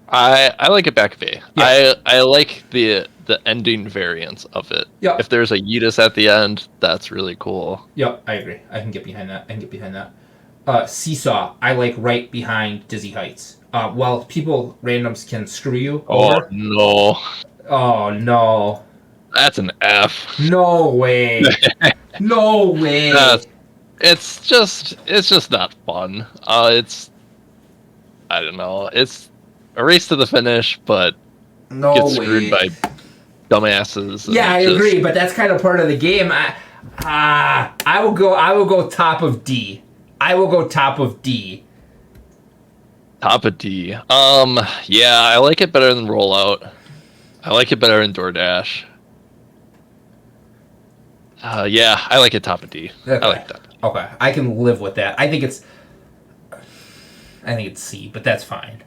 I like it back of A. Yeah. I like the ending variance of it. Yeah. If there's a Yeetus at the end, that's really cool. Yep, I agree. I can get behind that. Seesaw, I like right behind Dizzy Heights. Randoms can screw you over. Oh no. Oh no. That's an F. No way. No way. It's just not fun. I don't know. It's a race to the finish, but gets screwed by dumbasses. Yeah, I agree, but that's kind of part of the game. I will go top of D. I will go top of D. Top of D. Yeah, I like it better than Rollout. I like it better than DoorDash. Yeah, I like it top of D. Okay. I like that. Okay, I can live with that. I think it's C, but that's fine.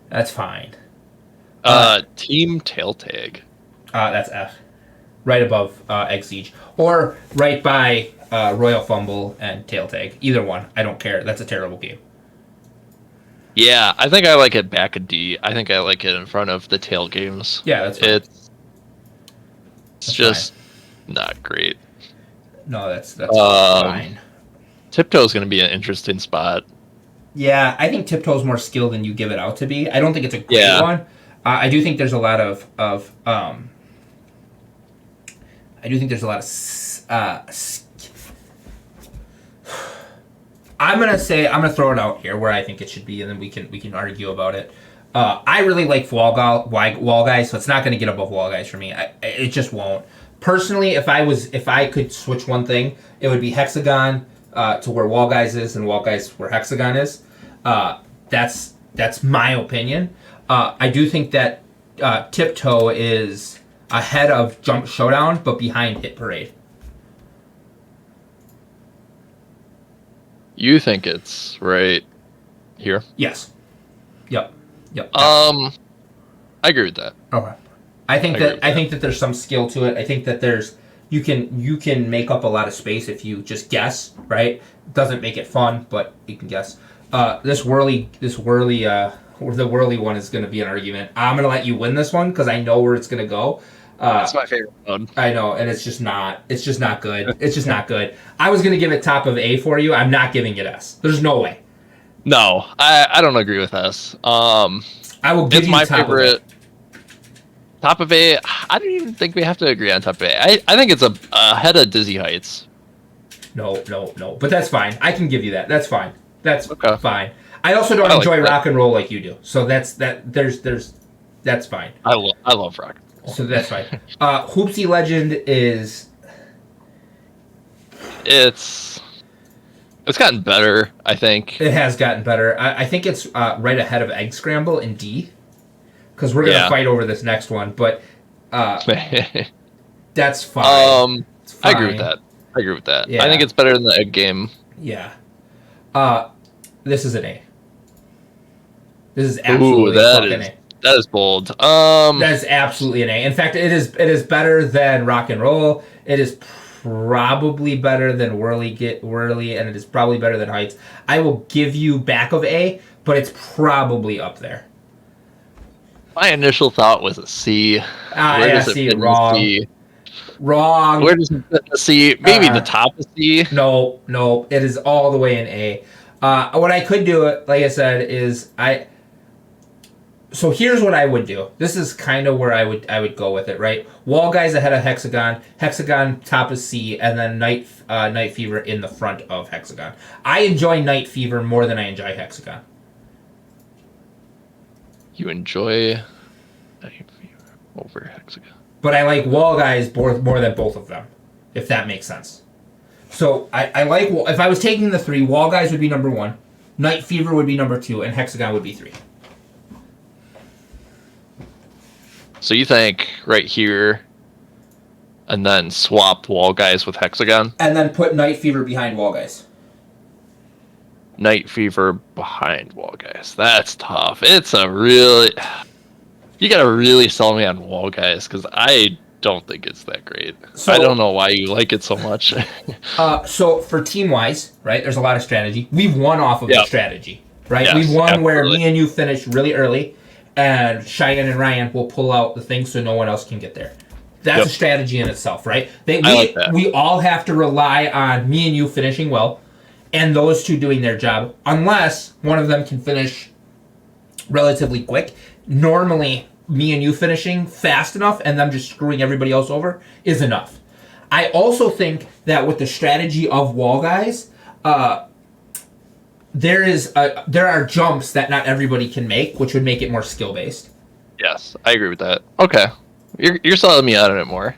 That's fine. Team Tail Tag. That's F. Right above Egg Siege. Or right by Royal Fumble and Tail Tag. Either one. I don't care. That's a terrible game. Yeah, I think I like it back of D. I think I like it in front of the tail games. Yeah, that's fine. It's just not great. No, that's fine. Tiptoe's going to be an interesting spot. Yeah, I think Tiptoe's more skilled than you give it out to be. I don't think it's a great one. I do think there's a lot of I'm gonna throw it out here where I think it should be, and then we can argue about it. I really like Wall Guys, so it's not gonna get above Wall Guys for me. It just won't. Personally, if I could switch one thing, it would be Hexagon to where Wall Guys is, and Wall Guys where Hexagon is. That's my opinion. I do think that Tiptoe is ahead of Jump Showdown, but behind Hit Parade. You think it's right here? Yes. Yep. I agree with that. Okay. I think that there's some skill to it. I think that you can make up a lot of space if you just guess, right? It doesn't make it fun, but you can guess. The whirly one is going to be an argument. I'm going to let you win this one because I know where it's going to go. That's my favorite one. I know, and it's just not good. It's just not good. I was going to give it top of A for you. I'm not giving it S. There's no way. No, I don't agree with S. I will give you my top favorite. Of A. Top of A. I don't even think we have to agree on top of A. I think it's ahead of Dizzy Heights. No. But that's fine. I can give you that. That's fine. That's okay. Fine. I also don't enjoy rock and roll like you do. So that's fine. I love rock. So that's fine. Hoopsie Legend is. It's gotten better, I think. It has gotten better. I think it's right ahead of Egg Scramble in D. Because we're going to fight over this next one. But that's fine. It's fine. I agree with that. Yeah. I think it's better than the Egg game. Yeah. This is an A. This is absolutely fucking A. That is bold. That is absolutely an A. In fact, it is better than Rock and Roll. It is probably better than Whirly, and it is probably better than Heights. I will give you back of A, but it's probably up there. My initial thought was a C. C, wrong. C? Wrong. Where does it fit in the C? Maybe the top of C? No. It is all the way in A. What I could do, like I said, is So here's what I would do. This is kind of where I would go with it, right? Wall Guys ahead of Hexagon. Hexagon top of C, and then Night Fever in the front of Hexagon. I enjoy Night Fever more than I enjoy Hexagon. You enjoy Night Fever over Hexagon. But I like Wall Guys more than both of them, if that makes sense. So I like, if I was taking the three, Wall Guys would be number 1, Night Fever would be number 2, and Hexagon would be 3. So you think right here, and then swap wall guys with hexagon. And then put Night Fever behind wall guys. Night Fever behind wall guys. That's tough. It's a really... You gotta really sell me on wall guys, because I don't think it's that great. So, I don't know why you like it so much. So for team-wise, right, there's a lot of strategy. We've won off of the strategy, right? Yes, We've won absolutely. where me and you finish really early, and Cheyenne and Ryan will pull out the thing so no one else can get there. That's a strategy in itself, right? I like that. We all have to rely on me and you finishing well, and those two doing their job, unless one of them can finish relatively quick. Normally, me and you finishing fast enough and them just screwing everybody else over is enough. I also think that with the strategy of wall guys, there are jumps that not everybody can make, which would make it more skill based. Yes, I agree with that. Okay, you're selling me on it more.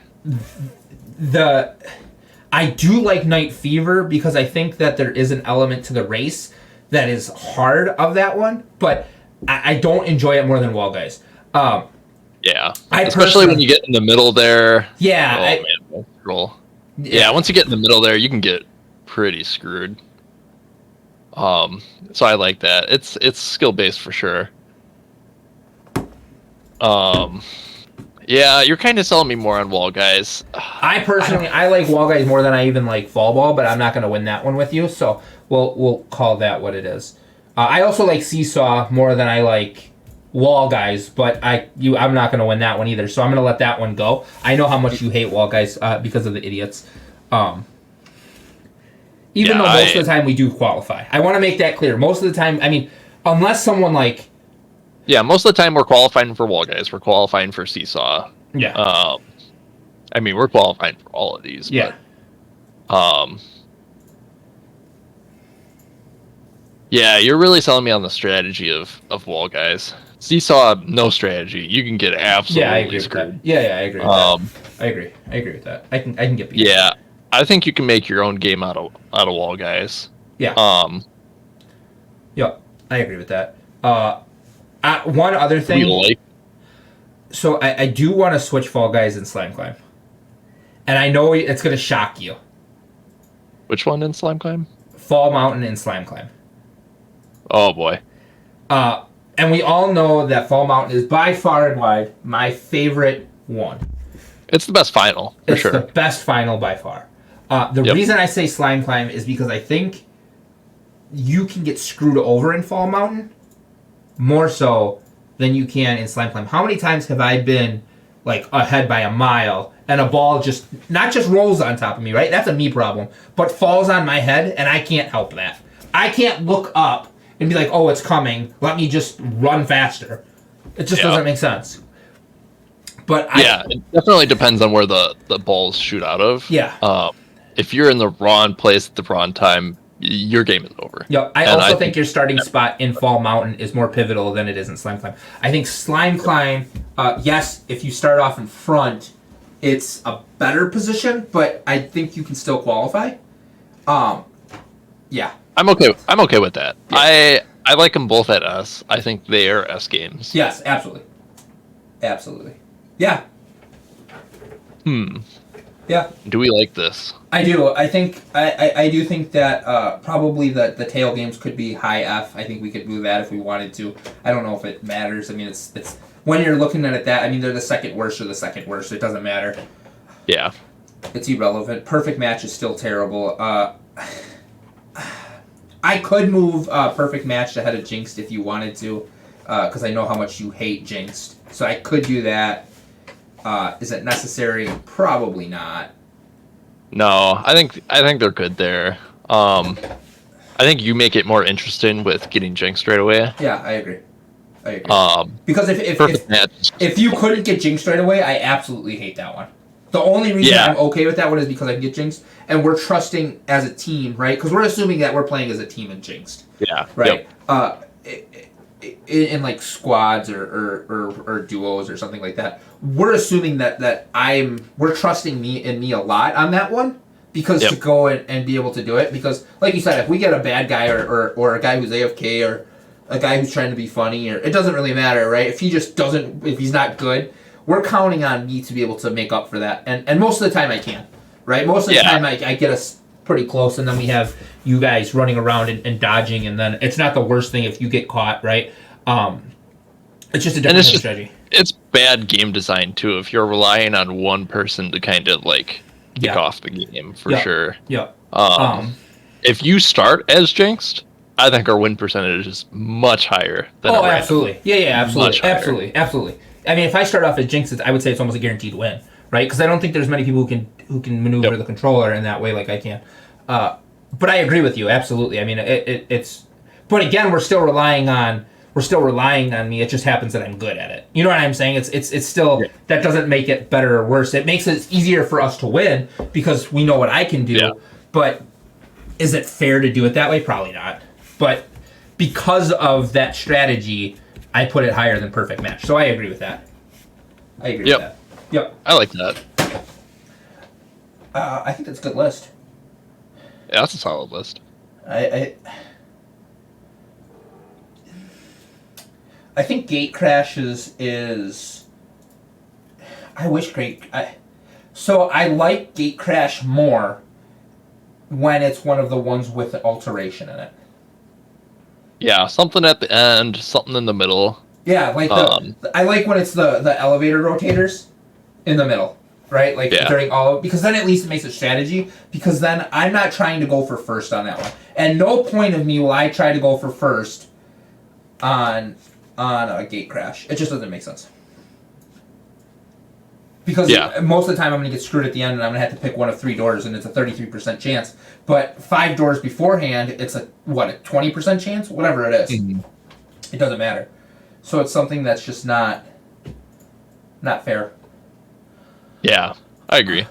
I do like Night Fever because I think that there is an element to the race that is hard of that one, but I don't enjoy it more than wall guys. Especially when you get in the middle there. Yeah. Once you get in the middle there, you can get pretty screwed. So I like that. It's skill based for sure. You're kind of selling me more on wall guys. I like wall guys more than I even like fall ball, but I'm not going to win that one with you, so we'll call that what it is. I also like seesaw more than I like wall guys, but I'm not going to win that one either, so I'm going to let that one go. I know how much you hate wall guys because of the idiots. Though most of the time we do qualify. I want to make that clear. Most of the time, I mean, unless someone like... Yeah, most of the time we're qualifying for wall guys. We're qualifying for seesaw. Yeah. We're qualifying for all of these. Yeah. But, you're really selling me on the strategy of wall guys. Seesaw, no strategy. You can get absolutely screwed. I agree with that. I agree with that. I can get beat. Yeah, I think you can make your own game out of wall guys. Yeah. I agree with that. One other thing. So I do want to switch Fall Guys and Slime Climb. And I know it's going to shock you. Which one in Slime Climb? Fall Mountain and Slime Climb. Oh, boy. And we all know that Fall Mountain is by far and wide my favorite one. It's the best final, for sure. It's the best final by far. The reason I say Slime Climb is because I think you can get screwed over in Fall Mountain more so than you can in Slime Climb. How many times have I been like ahead by a mile and a ball just not just rolls on top of me, right? That's a me problem, but falls on my head and I can't help that. I can't look up and be like, oh, it's coming. Let me just run faster. It just doesn't make sense. But it definitely depends on where the balls shoot out of. Yeah. If you're in the wrong place at the wrong time, your game is over. Yep. I also think your starting spot in Fall Mountain is more pivotal than it is in Slime Climb. I think Slime Climb, yes, if you start off in front, it's a better position, but I think you can still qualify. Yeah. I'm okay with that. Yeah. I like them both at S. I think they are S games. Yes, absolutely. Absolutely. Yeah. Yeah. Do we like this? I do. I think I do think that probably the tail games could be high F. I think we could move that if we wanted to. I don't know if it matters. I mean, it's when you're looking at it that, I mean, they're the second worst or the second worst. It doesn't matter. Yeah. It's irrelevant. Perfect Match is still terrible. I could move Perfect Match ahead of Jinxed if you wanted to, because I know how much you hate Jinxed. So I could do that. Is it necessary? Probably not. No, I think they're good there. I think you make it more interesting with getting Jinxed right away. Yeah, I agree. Because if you couldn't get Jinxed right away, I absolutely hate that one. The only reason I'm okay with that one is because I can get Jinxed, and we're trusting as a team, right? Because we're assuming that we're playing as a team in Jinxed. Yeah. Right. Yep. In like squads or duos or something like that, we're assuming that we're trusting me a lot on that one because to go and be able to do it, because like you said, if we get a bad guy or a guy who's AFK or a guy who's trying to be funny, or it doesn't really matter, right? If he's not good, we're counting on me to be able to make up for that, and most of the time I can, right? Most of the time I get us pretty close, and then we have you guys running around and dodging, and then it's not the worst thing if you get caught, right? It's just a different strategy. It's bad game design too if you're relying on one person to kind of like kick off the game for sure. Yeah. If you start as Jinxed, I think our win percentage is much higher than absolutely. Yeah, absolutely. I mean, if I start off as Jinxed, I would say it's almost a guaranteed win, right? Because I don't think there's many people who can maneuver the controller in that way like I can. But I agree with you, absolutely. I mean, it's. But again, we're still relying on me. It just happens that I'm good at it. You know what I'm saying? It's still that doesn't make it better or worse. It makes it easier for us to win because we know what I can do. Yeah. But is it fair to do it that way? Probably not. But because of that strategy, I put it higher than perfect match. So I agree with that. With that. Yep. I like that. I think that's a good list. Yeah, that's a solid list. I think Gate Crashes is. I like Gate Crash more when it's one of the ones with the alteration in it. Yeah, something at the end, something in the middle. Yeah, like I like when it's the elevator rotators in the middle, right? Like during because then at least it makes a strategy. Because then I'm not trying to go for first on that one. And no point of me will I try to go for first on a Gate Crash. It just doesn't make sense. Because most of the time I'm going to get screwed at the end and I'm going to have to pick one of 3 doors and it's a 33% chance. But 5 doors beforehand, it's a 20% chance? Whatever it is. Mm-hmm. It doesn't matter. So it's something that's just not fair. Yeah, I agree.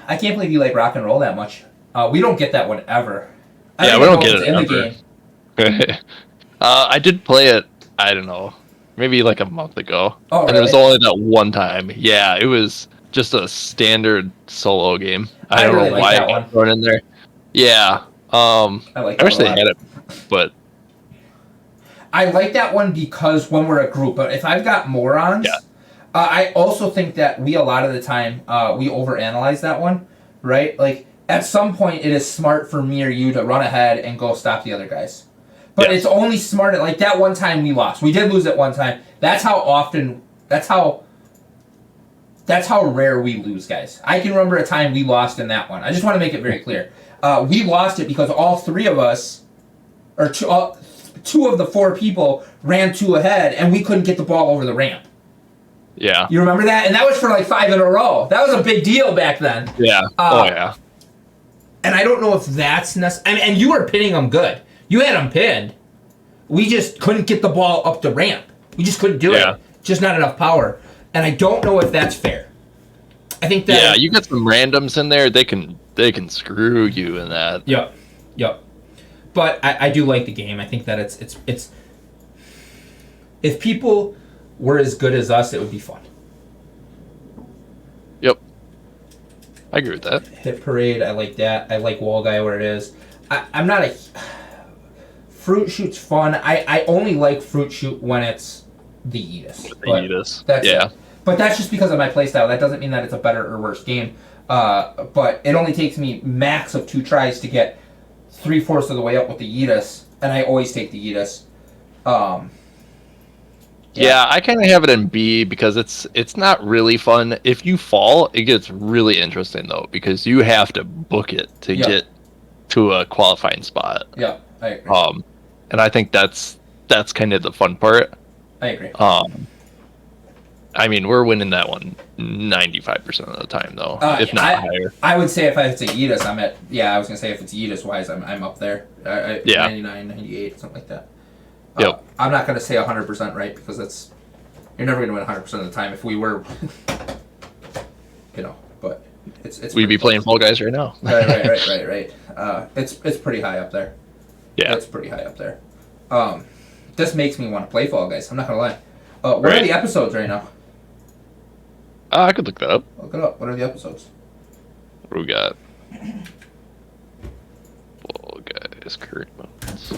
I can't believe you like rock and roll that much. We don't get that one ever. We don't get it in the game. I did play it, I don't know, maybe like a month ago. Oh, really? And it was only that one time. Yeah, it was just a standard solo game. I don't know why I got thrown in there. Yeah. I wish they had it, but I like that one because when we're a group, but if I've got morons, I also think that a lot of the time, we overanalyze that one, right? Like, at some point, it is smart for me or you to run ahead and go stop the other guys. But it's only smart at, like, that one time we lost. We did lose at one time. That's how rare we lose, guys. I can remember a time we lost in that one. I just want to make it very clear. We lost it because all 3 of us, or 2 of the 4 people, ran 2 ahead, and we couldn't get the ball over the ramp. Yeah. You remember that? And that was for like 5 in a row. That was a big deal back then. Yeah. Yeah. And I don't know if that's necessary. And you were pinning them good. You had them pinned. We just couldn't get the ball up the ramp. We just couldn't do it. Just not enough power. And I don't know if that's fair. I think that... Yeah, you get some randoms in there, they can screw you in that. Yep. But I do like the game. I think that it's if people were as good as us, it would be fun. Yep. I agree with that. Hit Parade, I like that. I like Wall Guy where it is. I'm not a... Fruit Shoot's fun. I only like Fruit Shoot when it's the Yeetus. That's it. But that's just because of my playstyle. That doesn't mean that it's a better or worse game. But it only takes me max of 2 tries to get 3/4 of the way up with the Yeetus, and I always take the Yeetus. Yeah, I kind of have it in B because it's not really fun. If you fall, it gets really interesting though because you have to book it to get to a qualifying spot. Yeah, I agree. And I think that's kind of the fun part. I agree. I mean, we're winning that one 95% of the time though, if not higher. I would say if it's a Yeetus, I'm at. Yeah, I was gonna say if it's Yeetus wise, I'm up there. 99, 98, something like that. Yep. I'm not gonna say 100% right because you're never gonna win 100% of the time. If we were, but it's. We'd be playing Fall Guys right now. Right. It's pretty high up there. Yeah, it's pretty high up there. This makes me want to play Fall Guys. I'm not gonna lie. What are the episodes right now? I could look that up. Look it up. What are the episodes? What do we got? Fall Guys current moments.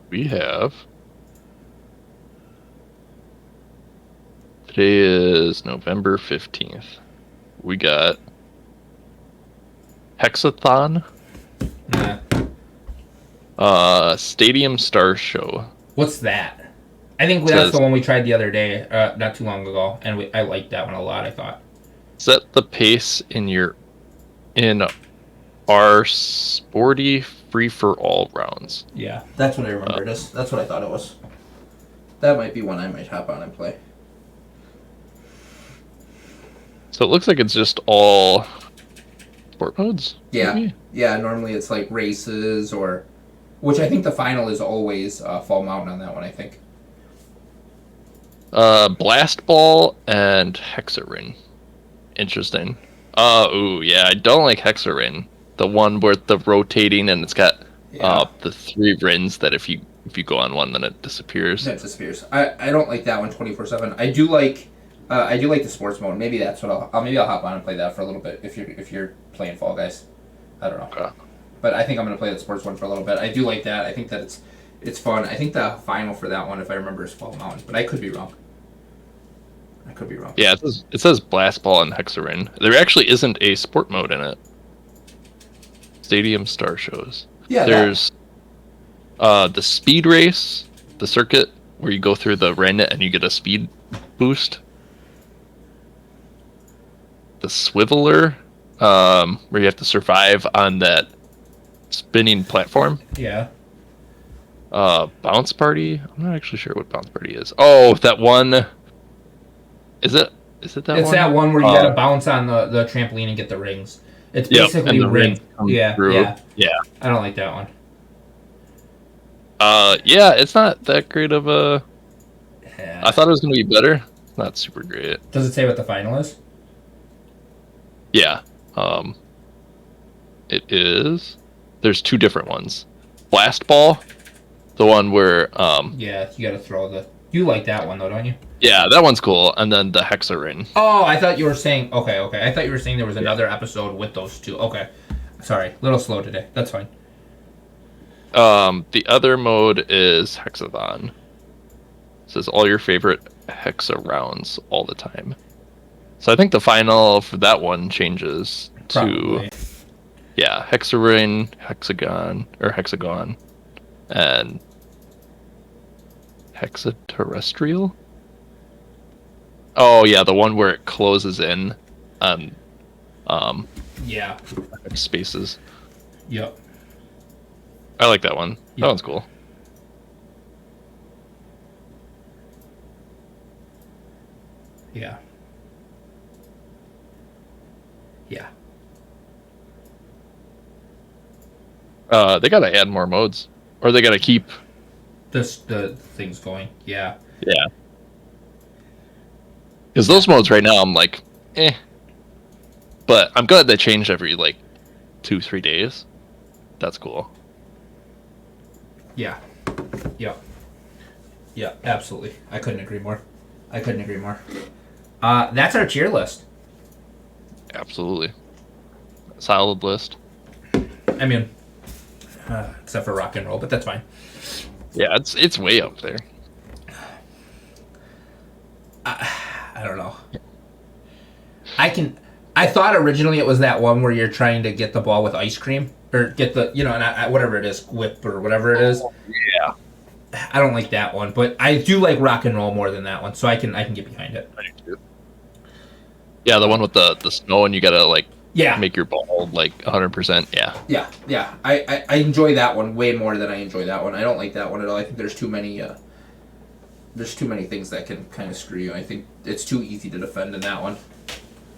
We have. Today is November 15th. We got Hexathon. Stadium Star Show. What's that? I think that's the one we tried the other day, not too long ago, and I liked that one a lot, I thought. Set the pace in our sporty free-for-all rounds. Yeah, that's what I remember it is. That's what I thought it was. That might be one I might hop on and play. So it looks like it's just all sport modes? Yeah. Maybe? Yeah, normally it's like races or... Which I think the final is always Fall Mountain on that one, I think. Blast Ball and Hexarin. Interesting. Ooh, yeah, I don't like Hexarin. The one where the rotating and it's got the 3 rins that if you go on one, then it disappears. It disappears. I don't like that one 24/7. I do like the sports mode. Maybe that's what I'll hop on and play that for a little bit if you're playing Fall Guys. I don't know. Okay. But I think I'm gonna play the sports one for a little bit. I do like that. I think that it's fun. I think the final for that one, if I remember, is Fall Mountain, but I could be wrong. Yeah, it says Blast Ball and Hexarin. There actually isn't a sport mode in it. Stadium Star Shows. Yeah. There's the speed race, the circuit where you go through the ren and you get a speed boost. The Swiveler, where you have to survive on that spinning platform. Yeah. Bounce Party. I'm not actually sure what Bounce Party is. Oh, that one. Is it that it's one? It's that one where you gotta bounce on the trampoline and get the rings. It's basically ring. Yeah. I don't like that one. Yeah, it's not that great of a... Yeah. I thought it was going to be better. Not super great. Does it say what the final is? Yeah. It is... There's 2 different ones. Blast Ball, the one where... Yeah, you gotta throw the... You like that one, though, don't you? Yeah, that one's cool. And then the Hexarin. Oh, I thought you were saying... Okay. I thought you were saying there was another episode with those 2. Okay. Sorry, a little slow today. That's fine. The other mode is Hexathon. It says all your favorite Hexa rounds all the time. So I think the final for that one changes Probably. to... Yeah, Hexarin, Hexagon, and Hexaterrestrial? Oh, yeah, the one where it closes in on Yeah. spaces. Yep. I like that one. Yep. That one's cool. Yeah. Yeah. They gotta add more modes. Or they gotta keep... The things going. Yeah. Yeah. Because those modes right now, I'm like, eh. But I'm glad they change every, 2-3 days. That's cool. Yeah. Yep. Yeah, absolutely. I couldn't agree more. That's our cheer list. Absolutely. Solid list. I mean, except for rock and roll, but that's fine. Yeah, it's way up there. I don't know. I thought originally it was that one where you're trying to get the ball with ice cream or get the whatever it is, whip or whatever it is. Yeah. I don't like that one, but I do like rock and roll more than that one, so I can get behind it. I do too. Yeah, the one with the snow and you gotta make your ball 100%. Yeah. Yeah. I enjoy that one way more than I enjoy that one. I don't like that one at all. I think there's too many things that can kind of screw you. I think it's too easy to defend in that one.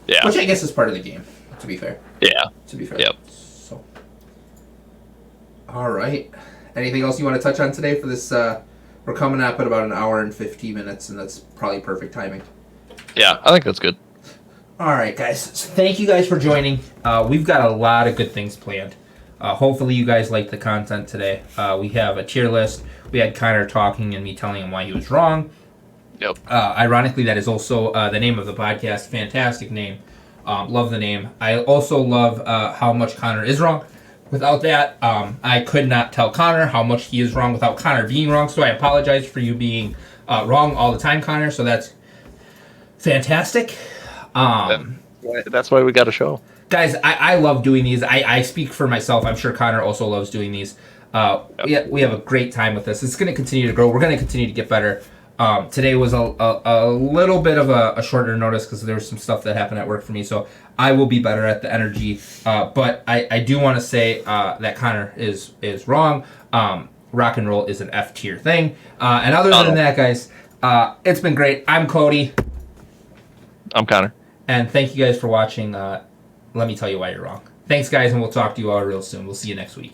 Yeah. Which I guess is part of the game, to be fair. Yeah. To be fair. Yep. So. All right. Anything else you want to touch on today for this? We're coming up at about an hour and 15 minutes, and that's probably perfect timing. Yeah, I think that's good. All right, guys. So thank you guys for joining. We've got a lot of good things planned. Hopefully you guys liked the content today. We have a cheer list. We had Connor talking and me telling him why he was wrong. Yep. Ironically, that is also the name of the podcast. Fantastic name. Love the name. I also love how much Connor is wrong. Without that, I could not tell Connor how much he is wrong without Connor being wrong. So I apologize for you being wrong all the time, Connor. So that's fantastic. That's why we got a show. Guys, I love doing these. I speak for myself. I'm sure Connor also loves doing these. We have a great time with this. It's going to continue to grow. We're going to continue to get better. Today was a little bit of a shorter notice because there was some stuff that happened at work for me. So I will be better at the energy. But I do want to say that Connor is wrong. Rock and roll is an F tier thing. And other than that, guys, it's been great. I'm Cody. I'm Connor. And thank you guys for watching. Let me tell you why you're wrong. Thanks, guys, and we'll talk to you all real soon. We'll see you next week.